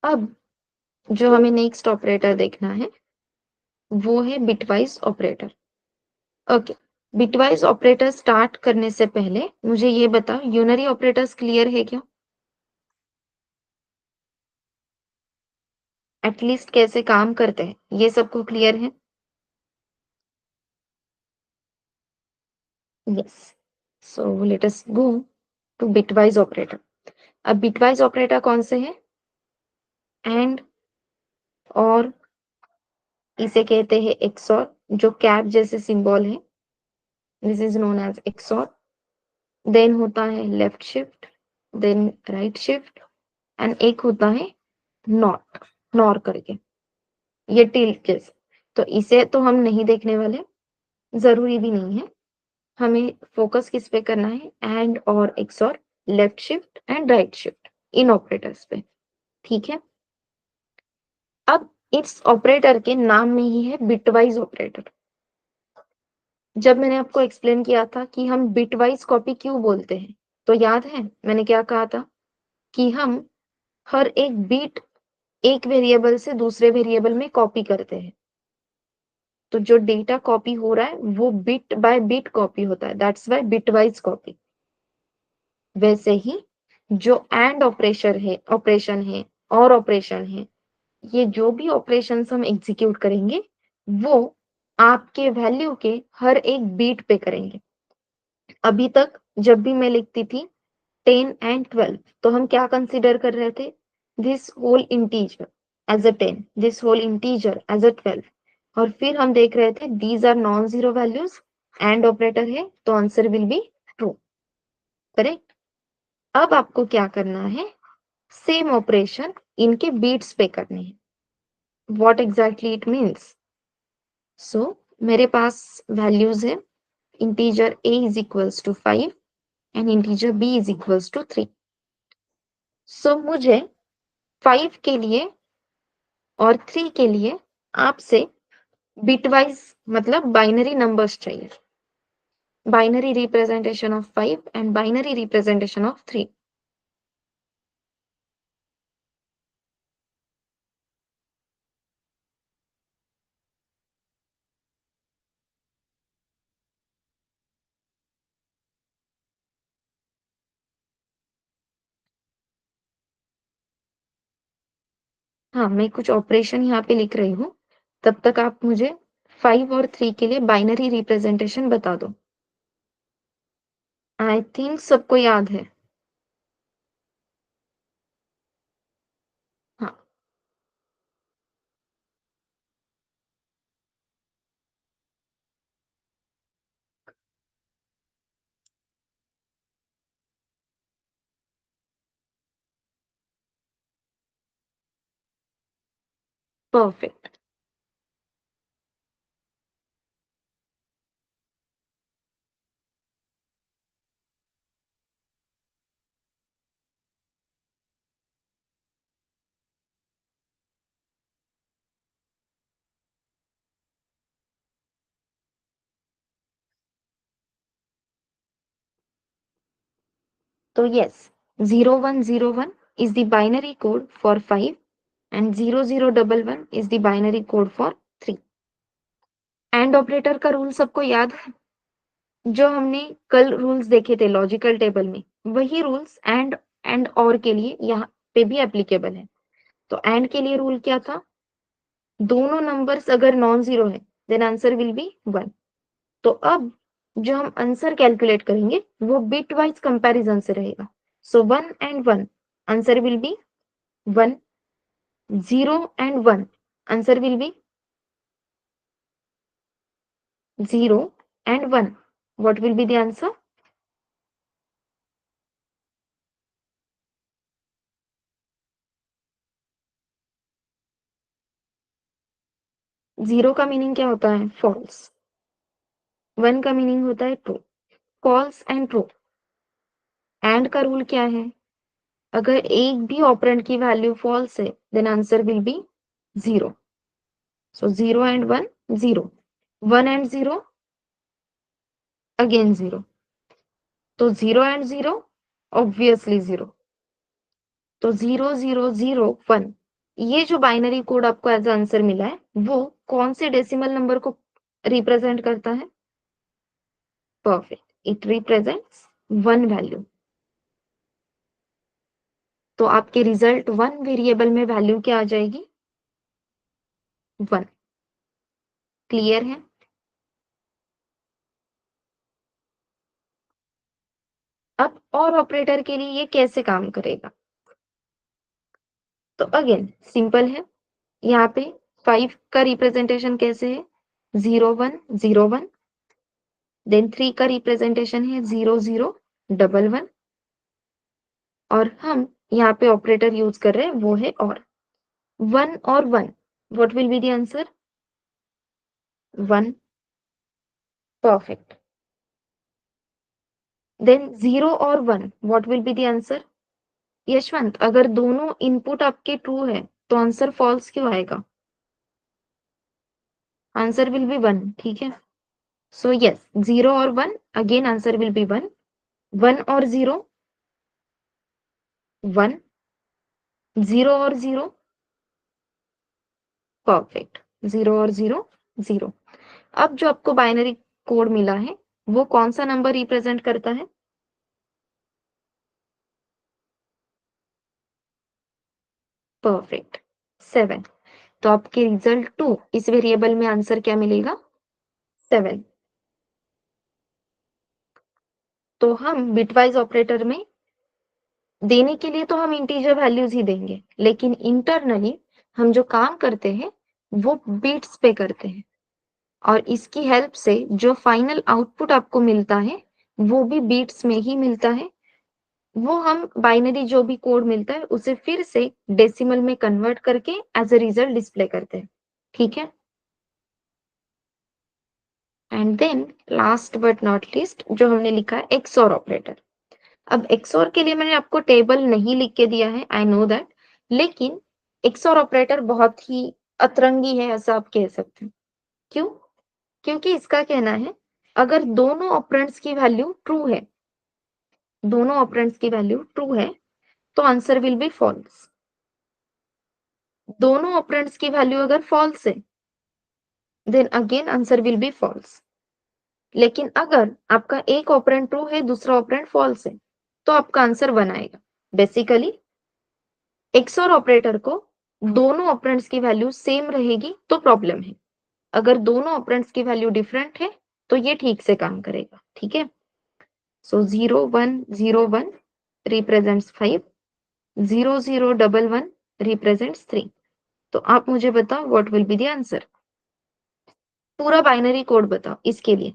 अब जो हमें नेक्स्ट ऑपरेटर देखना है वो है bitwise operator. Okay, bitwise operator start करने से पहले मुझे ये बताओ, यूनरी ऑपरेटर्स क्लियर है क्या? एटलीस्ट कैसे काम करते हैं ये सबको क्लियर है? Yes. So let us go to bitwise operator. अब बिटवाइज ऑपरेटर कौन से हैं? एंड, और, इसे कहते हैं एक्सॉर, जो कैप जैसे सिंबल है, this is known as XOR. Then होता है left shift, then right shift, and एक होता है नॉट, नॉर करके, ये टिल्ट जैसे। तो इसे तो हम नहीं देखने वाले, जरूरी भी नहीं है। हमें फोकस किस पे करना है? एंड और XOR, left shift and right shift, in operators पे, ठीक है? अब इस ऑपरेटर के नाम में ही है बिटवाइज ऑपरेटर। जब मैंने आपको एक्सप्लेन किया था कि हम बिटवाइज कॉपी क्यों बोलते हैं, तो याद है मैंने क्या कहा था? कि हम हर एक बिट एक वेरिएबल से दूसरे वेरिएबल में कॉपी करते हैं। तो जो डेटा कॉपी हो रहा है वो बिट बाय बिट कॉपी होता है, दैट्स वाई बिटवाइज कॉपी। वैसे ही जो एंड ऑपरेशन है और ऑपरेशन है, ये जो भी ऑपरेशंस हम एग्जीक्यूट करेंगे वो आपके वैल्यू के हर एक बीट पे करेंगे। अभी तक जब भी मैं लिखती थी 10 एंड 12, तो हम क्या कंसीडर कर रहे थे? This whole integer as a 10, this whole integer as a 12, और फिर हम देख रहे थे these are non zero values, and operator है तो answer will be true, correct? अब आपको क्या करना है? सेम ऑपरेशन इनके बीट्स पे करने हैं। What exactly it means? So मेरे पास वैल्यूज है, integer a is equals to 5 and integer b is equals to 3। So मुझे 5 के लिए और 3 के लिए आपसे बिटवाइज मतलब बाइनरी नंबर्स चाहिए, binary representation of 5 and binary representation of 3। हाँ, मैं कुछ ऑपरेशन यहाँ पे लिख रही हूँ, तब तक आप मुझे 5 और 3 के लिए बाइनरी रिप्रेजेंटेशन बता दो। आई थिंक सबको याद है। हाँ, परफेक्ट। तो yes, 0101 is the binary code for 5 and 0011 is the binary code for 3. And operator का रूल सबको याद है? जो हमने कल रूल्स देखे थे लॉजिकल टेबल में, वही रूल्स एंड और के लिए यहाँ पे भी एप्लीकेबल है। तो एंड के लिए रूल क्या था? दोनों नंबर्स अगर नॉन जीरो है देन आंसर विल बी 1। तो अब जो हम आंसर कैलकुलेट करेंगे वो बिट वाइज कंपैरिजन से रहेगा। सो 1 and 1 answer will B 1, 0 and 1 answer will be 0 and 1. What will be the answer? 0 का मीनिंग क्या होता है? फॉल्स। 1 का मीनिंग होता है true. False and true. And का रूल क्या है? अगर एक भी ऑपरेंड की वैल्यू फॉल्स है then answer will be 0। So 0 and 1 0, 1 and 0 again 0। तो 0 एंड 0 ऑब्वियसली 0। तो 0 0 0 1 ये जो बाइनरी कोड आपको एज आंसर मिला है वो कौन से डेसिमल नंबर को रिप्रेजेंट करता है? Perfect, it represents 1 value. तो आपके रिजल्ट 1 वेरिएबल में वैल्यू क्या आ जाएगी? 1। क्लियर है? अब और ऑपरेटर के लिए ये कैसे काम करेगा? तो अगेन सिंपल है। यहाँ पे 5 का रिप्रेजेंटेशन कैसे है? 0 1 0 1। देन 3 का रिप्रेजेंटेशन है 0 0 1 1। और हम यहाँ पे ऑपरेटर यूज कर रहे हैं वो है और 1 और 1। What will be the answer? 1। Perfect. Then 0 और 1 what will be the answer? Yashwant, अगर दोनों इनपुट आपके ट्रू है तो आंसर फॉल्स क्यों आएगा? आंसर विल बी 1, ठीक है। सो यस, 0 और 1 अगेन आंसर विल बी 1। 1 और 0 1, 0 और 0 परफेक्ट, 0 और 0 0। अब जो आपको बाइनरी कोड मिला है वो कौन सा नंबर रिप्रेजेंट करता है? परफेक्ट, 7। तो आपके रिजल्ट 2 इस वेरिएबल में आंसर क्या मिलेगा? 7। तो हम बिटवाइज ऑपरेटर में देने के लिए तो हम इंटीजर वैल्यूज ही देंगे, लेकिन इंटरनली हम जो काम करते हैं वो बिट्स पे करते हैं। और इसकी हेल्प से जो फाइनल आउटपुट आपको मिलता है वो भी बिट्स में ही मिलता है। वो हम बाइनरी जो भी कोड मिलता है उसे फिर से डेसिमल में कन्वर्ट करके एज अ रिजल्ट डिस्प्ले करते हैं, ठीक है। And then last but not least जो हमने लिखा है एक्सओर ऑपरेटर। अब एक्सओर के लिए मैंने आपको टेबल नहीं लिख के दिया है, आई नो दैट, लेकिन एक्सओर ऑपरेटर बहुत ही अतरंगी है ऐसा आप कह सकते हैं। क्यों? क्योंकि इसका कहना है अगर दोनों ऑपरेंड्स की वैल्यू ट्रू है, दोनों ऑपरेंड्स की वैल्यू ट्रू है तो आंसर विल बी फॉल्स। दोनों ऑपरेंड्स की वैल्यू अगर फॉल्स है then again answer will be false. लेकिन अगर आपका एक ऑपरेंड ट्रू है दूसरा ऑपरेंड फॉल्स है तो आपका आंसर 1 आएगा। बेसिकली एक्सओर ऑपरेटर को दोनों ऑपरेंड्स की वैल्यू सेम रहेगी तो प्रॉब्लम है, अगर दोनों ऑपरेंड्स की वैल्यू डिफरेंट है तो ये ठीक से काम करेगा, ठीक है। सो 0 1 0 1 रिप्रेजेंट्स 5, 0 0 1 1 रिप्रेजेंट्स 3। तो आप मुझे बताओ what will be the answer? पूरा बाइनरी कोड बताओ इसके लिए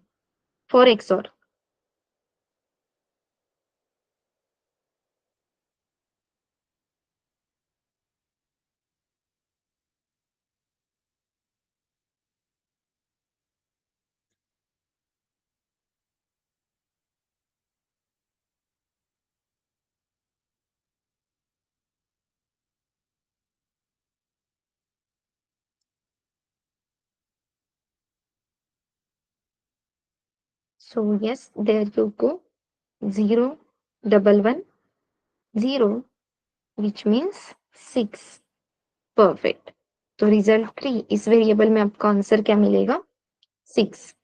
for XOR. So yes, there you go. 0 1110 which means 6. Perfect. तो रिजल्ट 3, इस वेरिएबल में आपका आंसर क्या मिलेगा? 6।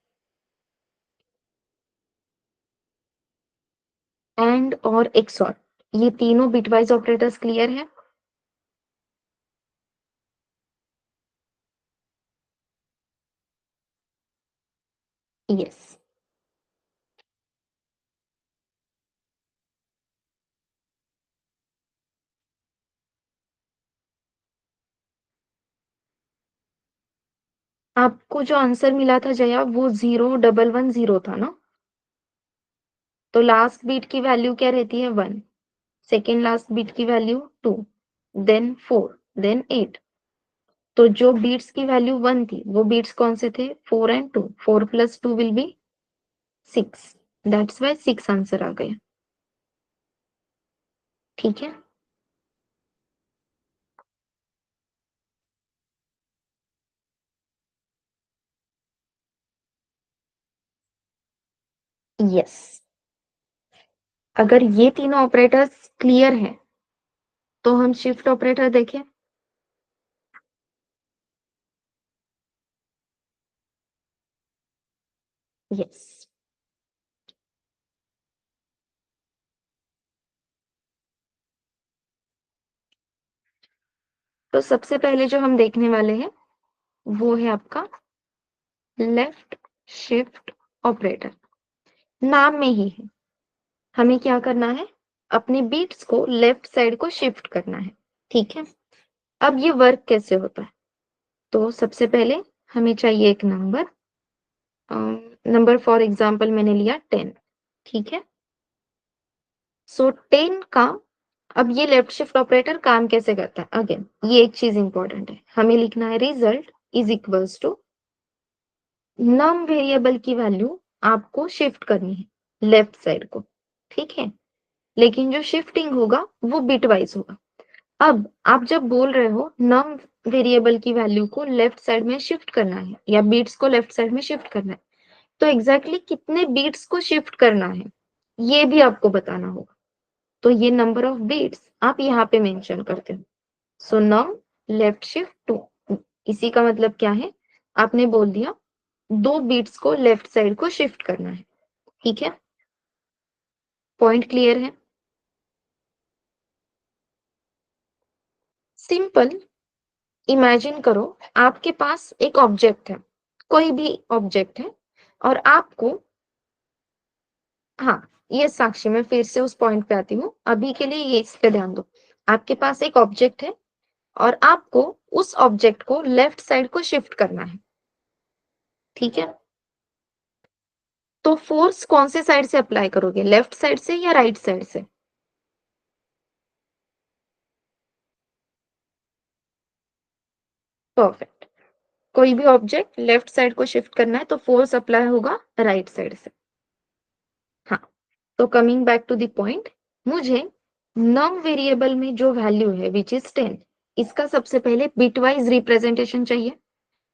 एंड और एक्सऑर, ये तीनों बिटवाइज ऑपरेटर्स क्लियर है? यस। आपको जो आंसर मिला था जया, वो 0110 था ना? तो लास्ट बीट की वैल्यू क्या रहती है? 1। सेकेंड लास्ट बीट की वैल्यू 2, देन 4, देन 8। तो जो बीट्स की वैल्यू 1 थी, वो बीट्स कौन से थे? 4 and 2। 4 plus 2 will be 6। That's why 6 answer आ गया। ठीक है। यस। अगर ये तीनों ऑपरेटर्स क्लियर हैं, तो हम शिफ्ट ऑपरेटर देखें। यस। तो सबसे पहले जो हम देखने वाले हैं, वो है आपका लेफ्ट शिफ्ट ऑपरेटर। नाम में ही है। हमें क्या करना है? अपने बीट्स को लेफ्ट साइड को शिफ्ट करना है। ठीक है। अब ये वर्क कैसे होता है? तो सबसे पहले हमें चाहिए एक नंबर। नंबर फॉर एग्जांपल मैंने लिया 10। ठीक है। सो 10 का, अब ये लेफ्ट शिफ्ट ऑपरेटर काम कैसे करता है? अगेन ये एक चीज इंपॉर्टेंट है, हमें लिखना है result is equals to num variable की वैल्यू आपको शिफ्ट करनी है लेफ्ट साइड को। ठीक है। लेकिन जो शिफ्टिंग होगा वो बिट वाइज होगा। अब आप जब बोल रहे हो नम वेरिएबल की वैल्यू को लेफ्ट साइड में शिफ्ट करना है या बीट्स को लेफ्ट साइड में शिफ्ट करना है, तो एग्जैक्टली कितने बीट्स को शिफ्ट करना है, ये भी आपको बताना होगा। तो ये नंबर ऑफ बीट्स आप यहाँ पे मेंशन करते हो। सो नम लेफ्ट शिफ्ट 2, इसी का मतलब क्या है? आपने बोल दिया 2 बीट्स को लेफ्ट साइड को शिफ्ट करना है। ठीक है। पॉइंट क्लियर है? सिंपल। इमेजिन करो आपके पास एक ऑब्जेक्ट है, कोई भी ऑब्जेक्ट है, और आपको, हाँ, ये साक्षी, मैं फिर से उस पॉइंट पे आती हूँ, अभी के लिए ये इस पे ध्यान दो। आपके पास एक ऑब्जेक्ट है और आपको उस ऑब्जेक्ट को लेफ्ट साइड को शिफ्ट करना है। ठीक है। तो फोर्स कौन से साइड से अप्लाई करोगे, लेफ्ट साइड से या राइट साइड से? परफेक्ट। कोई भी ऑब्जेक्ट लेफ्ट साइड को शिफ्ट करना है तो फोर्स अप्लाई होगा राइट साइड से। हाँ। तो coming back to the point, मुझे नम वेरिएबल में जो वैल्यू है विच इज 10, इसका सबसे पहले बिटवाइज रिप्रेजेंटेशन चाहिए।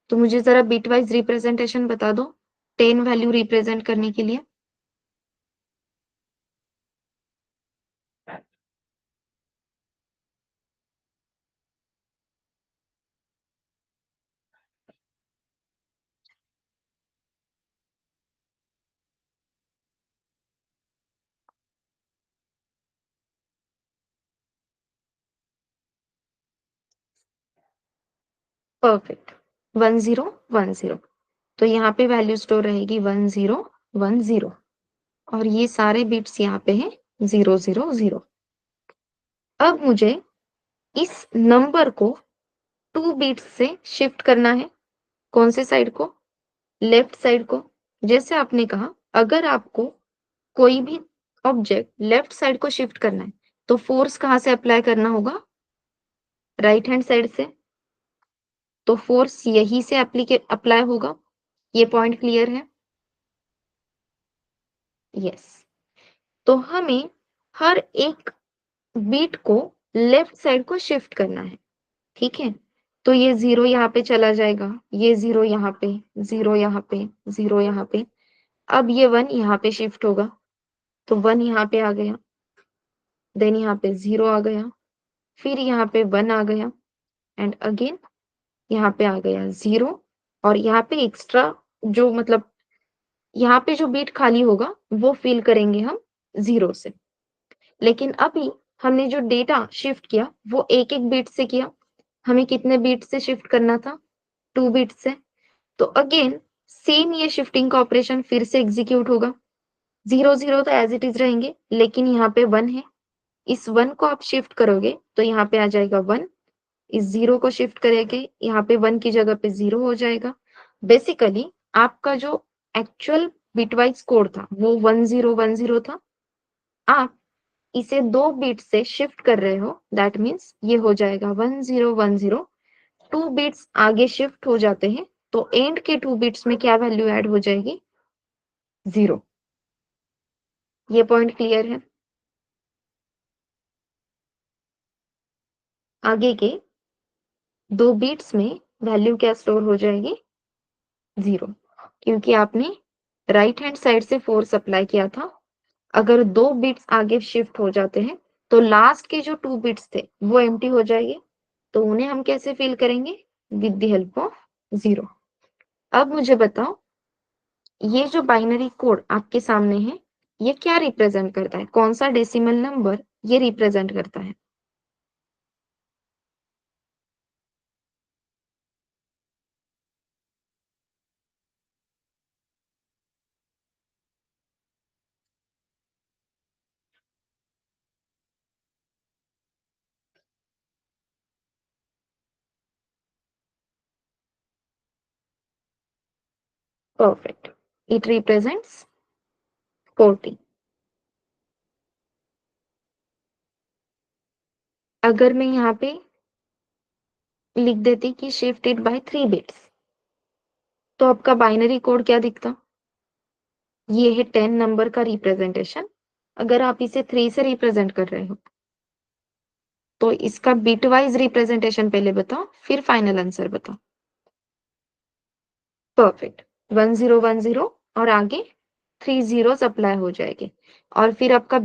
तो मुझे जरा बिटवाइज रिप्रेजेंटेशन बता दो 10 वैल्यू रिप्रेजेंट करने के लिए। परफेक्ट। 1010, तो यहाँ पे वैल्यू स्टोर रहेगी 1010, और ये सारे बिट्स यहाँ पे हैं 000। अब मुझे इस नंबर को 2 बिट्स से शिफ्ट करना है। कौन से साइड को? लेफ्ट साइड को। जैसे आपने कहा, अगर आपको कोई भी ऑब्जेक्ट लेफ्ट साइड को शिफ्ट करना है, तो फोर्स कहाँ से अप्लाई करना होगा? राइट हैंड साइड से। तो फोर्स यही से अप्लाई होगा। ये पॉइंट क्लियर है? यस। तो हमें हर एक बीट को लेफ्ट साइड को शिफ्ट करना है। ठीक है। तो ये 0 यहाँ पे चला जाएगा, ये 0 यहाँ पे, 0 यहाँ पे, 0 यहाँ पे। अब ये 1 यहाँ पे शिफ्ट होगा, तो 1 यहाँ पे आ गया। देन यहाँ पे 0 आ गया, फिर यहाँ पे 1 आ गया एंड अगेन यहाँ पे आ गया 0 और यहाँ पे एक्स्ट्रा जो मतलब यहाँ पे जो बीट खाली होगा वो फिल करेंगे हम 0 से। लेकिन अभी हमने जो डेटा शिफ्ट किया वो एक-एक बीट से किया। हमें कितने बीट से शिफ्ट करना था? 2 बीट से। तो अगेन सेम ये शिफ्टिंग का ऑपरेशन फिर से एग्ज़ीक्यूट होगा। 0-0 तो एज़ इट इज़ रहेंगे, लेकिन यहाँ पे 1 है। इस 1 को आप शिफ्ट करोगे तो यहाँ पे आ जाएगा 1, इस 0 को शिफ्ट करेंगे, यहाँ पे 1 की जगह पे 0 हो जाएगा। बेसिकली आपका जो एक्चुअल बिटवाइज़ कोड था वो 1010 था। आप इसे 2 बिट से शिफ्ट कर रहे हो, दैट मीन्स ये हो जाएगा 1010, 2 बिट्स आगे शिफ्ट हो जाते हैं, तो एंड के 2 बिट्स में क्या वैल्यू ऐड हो जाएगी? 0। ये पॉइंट क्लियर है? आगे के 2 बिट्स में वैल्यू क्या स्टोर हो जाएगी? 0, क्योंकि आपने राइट हैंड साइड से फोर्स अप्लाई किया था। अगर 2 बिट्स आगे शिफ्ट हो जाते हैं, तो लास्ट के जो 2 बिट्स थे, वो एम्प्टी हो जाएंगे। तो उन्हें हम कैसे फिल करेंगे? With the help of 0। अब मुझे बताओ, ये जो बाइनरी कोड आपके सामने है, ये क्या रिप्रेजेंट करता है? कौन-सा डेसिमल नंबर ये रिप्रेजेंट करता है? परफेक्ट। It represents 40। अगर मैं यहाँ पे लिख देती कि शिफ्टेड बाय 3 बिट्स, तो आपका बाइनरी कोड क्या दिखता? ये है 10 नंबर का रिप्रेजेंटेशन। अगर आप इसे 3 से रिप्रेजेंट कर रहे हो, तो इसका बिट वाइज रिप्रेजेंटेशन पहले बताओ, फिर फाइनल आंसर बताओ। परफेक्ट। 1010 और आगे 3 ज़ीरोज़ अप्लाई हो जाएंगे और फिर आपका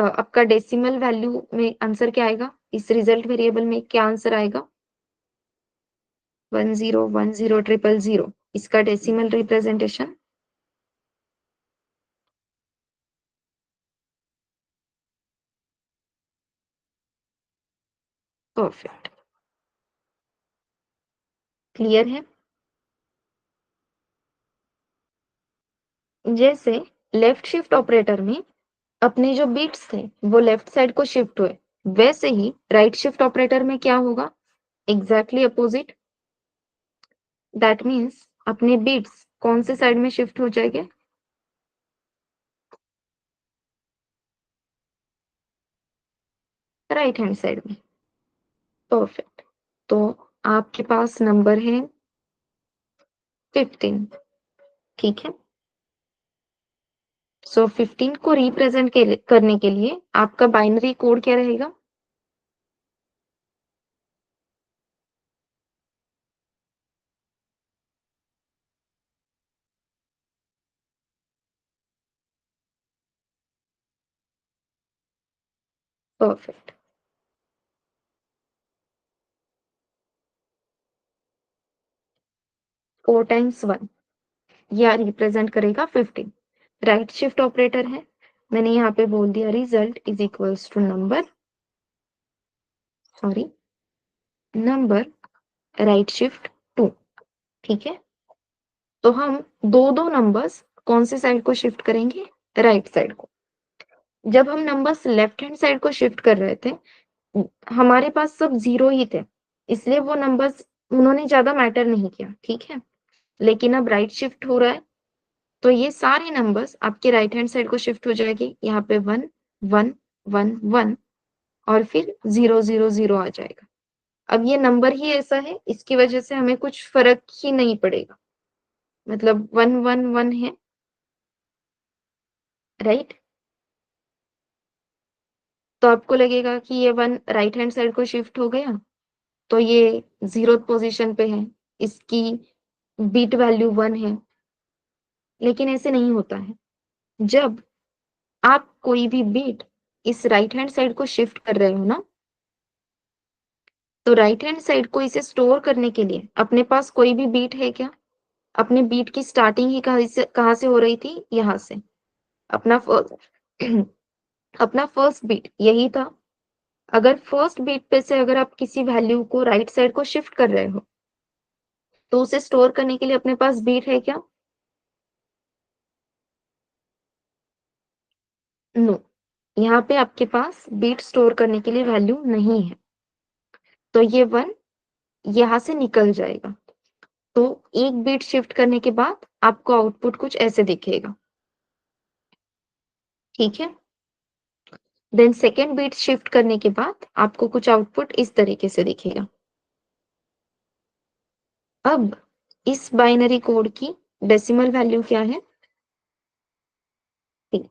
आपका डेसिमल वैल्यू में आंसर क्या आएगा? इस रिजल्ट वेरिएबल में क्या आंसर आएगा? 10100000। इसका डेसिमल रिप्रेजेंटेशन परफेक्ट। क्लियर है? जैसे लेफ्ट शिफ्ट ऑपरेटर में अपने जो बिट्स थे वो लेफ्ट साइड को शिफ्ट हुए, वैसे ही राइट शिफ्ट ऑपरेटर में क्या होगा? Exactly opposite. दैट मीन्स अपने बिट्स कौन से साइड में शिफ्ट हो जाएंगे? राइट हैंड साइड में। परफेक्ट। तो आपके पास नंबर है 15, ठीक है? सो 15 को रिप्रेजेंट करने के लिए आपका बाइनरी कोड क्या रहेगा? परफेक्ट। 4 टाइम्स 1 यह रिप्रेजेंट करेगा 15। राइट शिफ्ट ऑपरेटर है, मैंने यहाँ पे बोल दिया result is equals to number, sorry, number right shift 2, ठीक है? तो हम दो दो नंबर्स कौन से साइड को शिफ्ट करेंगे? राइट साइड को। जब हम नंबर्स लेफ्ट हैंड साइड को शिफ्ट कर रहे थे, हमारे पास सब 0 ही थे, इसलिए वो नंबर्स उन्होंने ज़्यादा मैटर नहीं किया, ठीक है? लेकिन अब राइट शिफ्ट हो रहा है, तो ये सारे नंबर्स आपके राइट हैंड साइड को शिफ्ट हो जाएंगे। यहाँ पे 1 1 1 1 और फिर 0 0 0 आ जाएगा। अब ये नंबर ही ऐसा है, इसकी वजह से हमें कुछ फ़र्क ही नहीं पड़ेगा। मतलब 1 1 1 है, राइट? तो आपको लगेगा कि ये 1 राइट हैंड साइड को शिफ्ट हो गया, तो ये 0th पोज़ीशन पे है, इसकी बिट वैल्यू 1 है, लेकिन ऐसे नहीं होता है। जब आप कोई भी बिट इस राइट हैंड साइड को शिफ्ट कर रहे हो ना, तो राइट हैंड साइड को इसे स्टोर करने के लिए अपने पास कोई भी बीट है क्या? अपने बीट की स्टार्टिंग ही कहाँ से हो रही थी? यहाँ से। अपना फ अपना फर्स्ट बीट यही था। अगर फर्स्ट बीट पे से अगर आप किसी वैल्यू को राइट साइड को शिफ्ट कर रहे हो, तो उसे स्टोर करने के लिए अपने पास बीट है क्या? नो। यहाँ पे आपके पास बीट स्टोर करने के लिए वैल्यू नहीं है, तो ये 1 यहाँ से निकल जाएगा। तो एक बीट शिफ्ट करने के बाद आपको आउटपुट कुछ ऐसे दिखेगा, ठीक है? देन सेकेंड बीट शिफ्ट करने के बाद आपको कुछ आउटपुट इस तरीके से दिखेगा। अब इस बाइनरी कोड की डेसिमल वैल्यू क्या है? 3।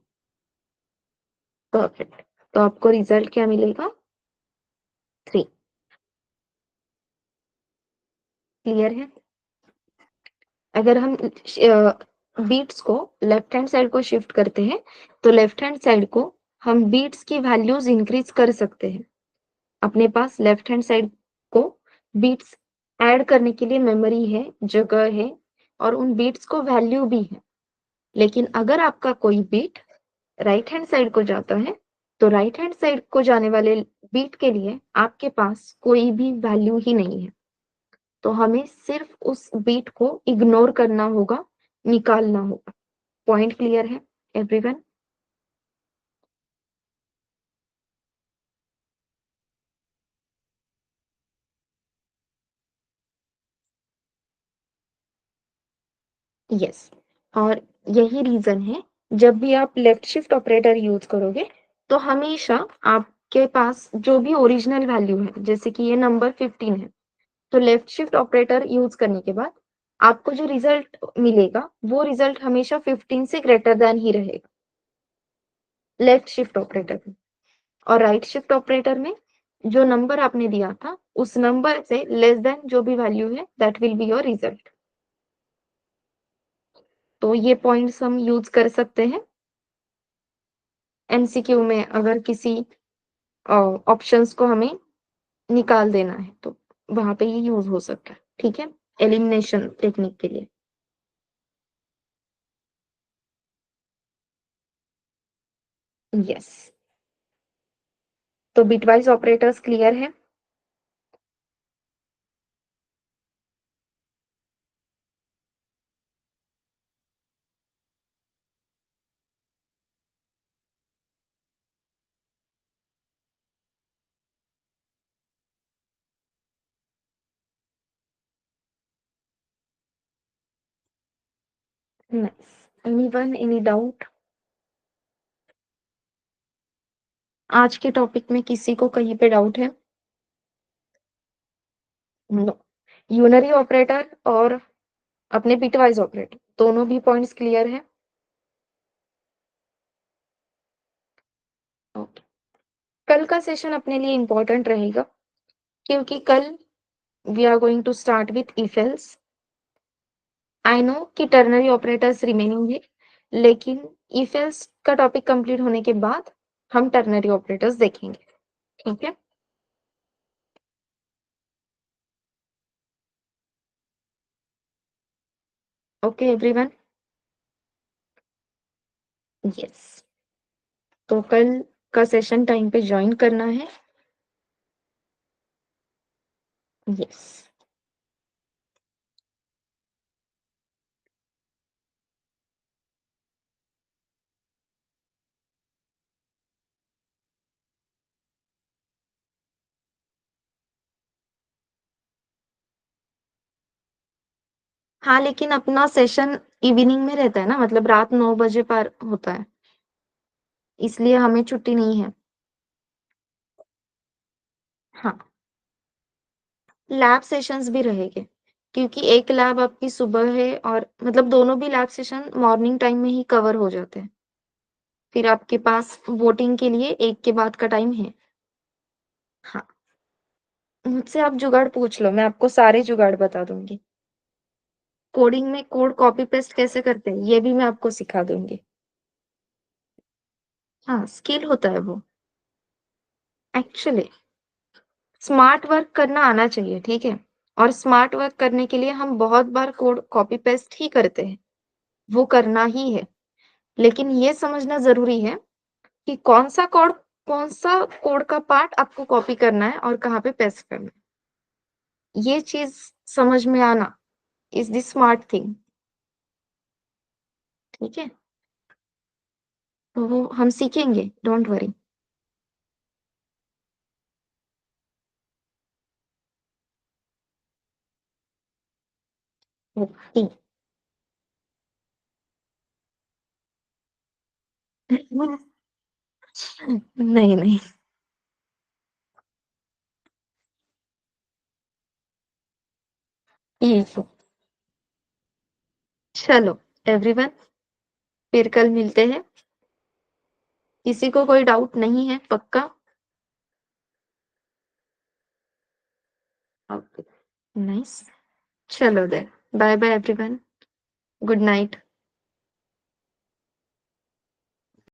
परफेक्ट। तो आपको रिजल्ट क्या मिलेगा? 3। क्लियर है? अगर हम बीट्स को लेफ्ट हैंड साइड को शिफ्ट करते हैं, तो लेफ्ट हैंड साइड को हम बीट्स की वैल्यूज इंक्रीज कर सकते हैं। अपने पास लेफ्ट हैंड साइड को बीट्स ऐड करने के लिए मेमोरी है, जगह है, और उन बीट्स को वैल्यू भी है। लेकिन अगर आपका कोई बीट राइट हैंड साइड को जाता है, तो राइट हैंड साइड को जाने वाले बीट के लिए आपके पास कोई भी वैल्यू ही नहीं है। तो हमें सिर्फ उस बीट को इग्नोर करना होगा, निकालना होगा। पॉइंट क्लियर है एवरीवन? यस। और यही रीजन है, जब भी आप लेफ्ट शिफ्ट ऑपरेटर यूज करोगे, तो हमेशा आपके पास जो भी ओरिजिनल वैल्यू है, जैसे कि ये नंबर 15 है, तो लेफ्ट शिफ्ट ऑपरेटर यूज करने के बाद आपको जो रिजल्ट मिलेगा, वो रिजल्ट हमेशा 15 से ग्रेटर देन ही रहेगा लेफ्ट शिफ्ट ऑपरेटर में। और राइट शिफ्ट ऑपरेटर में जो नंबर आपने दिया था, उस नंबर से लेस देन जो भी वैल्यू है, that will be your result. तो ये पॉइंट्स हम यूज कर सकते हैं एमसीक्यू में, अगर किसी ऑप्शंस को हमें निकाल देना है, तो वहां पे ये यूज हो सकता है, ठीक है? एलिमिनेशन टेक्निक के लिए। यस। तो बिटवाइज ऑपरेटर्स क्लियर है? नाइस। Anyone, any doubt? आज के टॉपिक में किसी को कहीं पे डाउट है? नो। यूनरी ऑपरेटर और अपने बिटवाइज ऑपरेटर दोनों भी पॉइंट्स क्लियर है? ओके। कल का सेशन अपने लिए इंपॉर्टेंट रहेगा, क्योंकि कल we are going to start with if else. I know कि टर्नरी ऑपरेटर्स रिमेनिंग है, लेकिन इफ एल्स का टॉपिक कंप्लीट होने के बाद हम टर्नरी ऑपरेटर्स देखेंगे, ठीक है? Okay everyone? यस। तो कल का सेशन टाइम पे ज्वाइन करना है। यस। हाँ, लेकिन अपना सेशन इवनिंग में रहता है ना, मतलब रात 9 बजे पर होता है, इसलिए हमें छुट्टी नहीं है। हाँ, लैब सेशंस भी रहेंगे, क्योंकि एक लैब आपकी सुबह है, और मतलब दोनों भी लैब सेशन मॉर्निंग टाइम में ही कवर हो जाते हैं। फिर आपके पास वोटिंग के लिए एक के बाद का टाइम है। हाँ, मुझसे आप जुगाड़ पूछ लो, मैं आपको सारे जुगाड़ बता दूंगी। कोडिंग में कोड कॉपी पेस्ट कैसे करते हैं, ये भी मैं आपको सिखा दूंगी। हाँ, स्किल होता है वो। एक्चुअली स्मार्ट वर्क करना आना चाहिए, ठीक है? और स्मार्ट वर्क करने के लिए हम बहुत बार कोड कॉपी पेस्ट ही करते हैं, वो करना ही है। लेकिन ये समझना ज़रूरी है कि कौन-सा कोड का पार्ट आपको कॉपी करना है और कहाँ पे पेस्ट करना है। ये चीज़ समझ में आना इज़ द स्मार्ट थिंग, ठीक है? तो वो हम सीखेंगे, डोंट वरी। ओके। नहीं, नहीं। ठीक है। चलो एवरीवन फिर कल मिलते हैं। किसी को कोई डाउट नहीं है पक्का? Okay, nice. चलो then, bye bye everyone. Good night.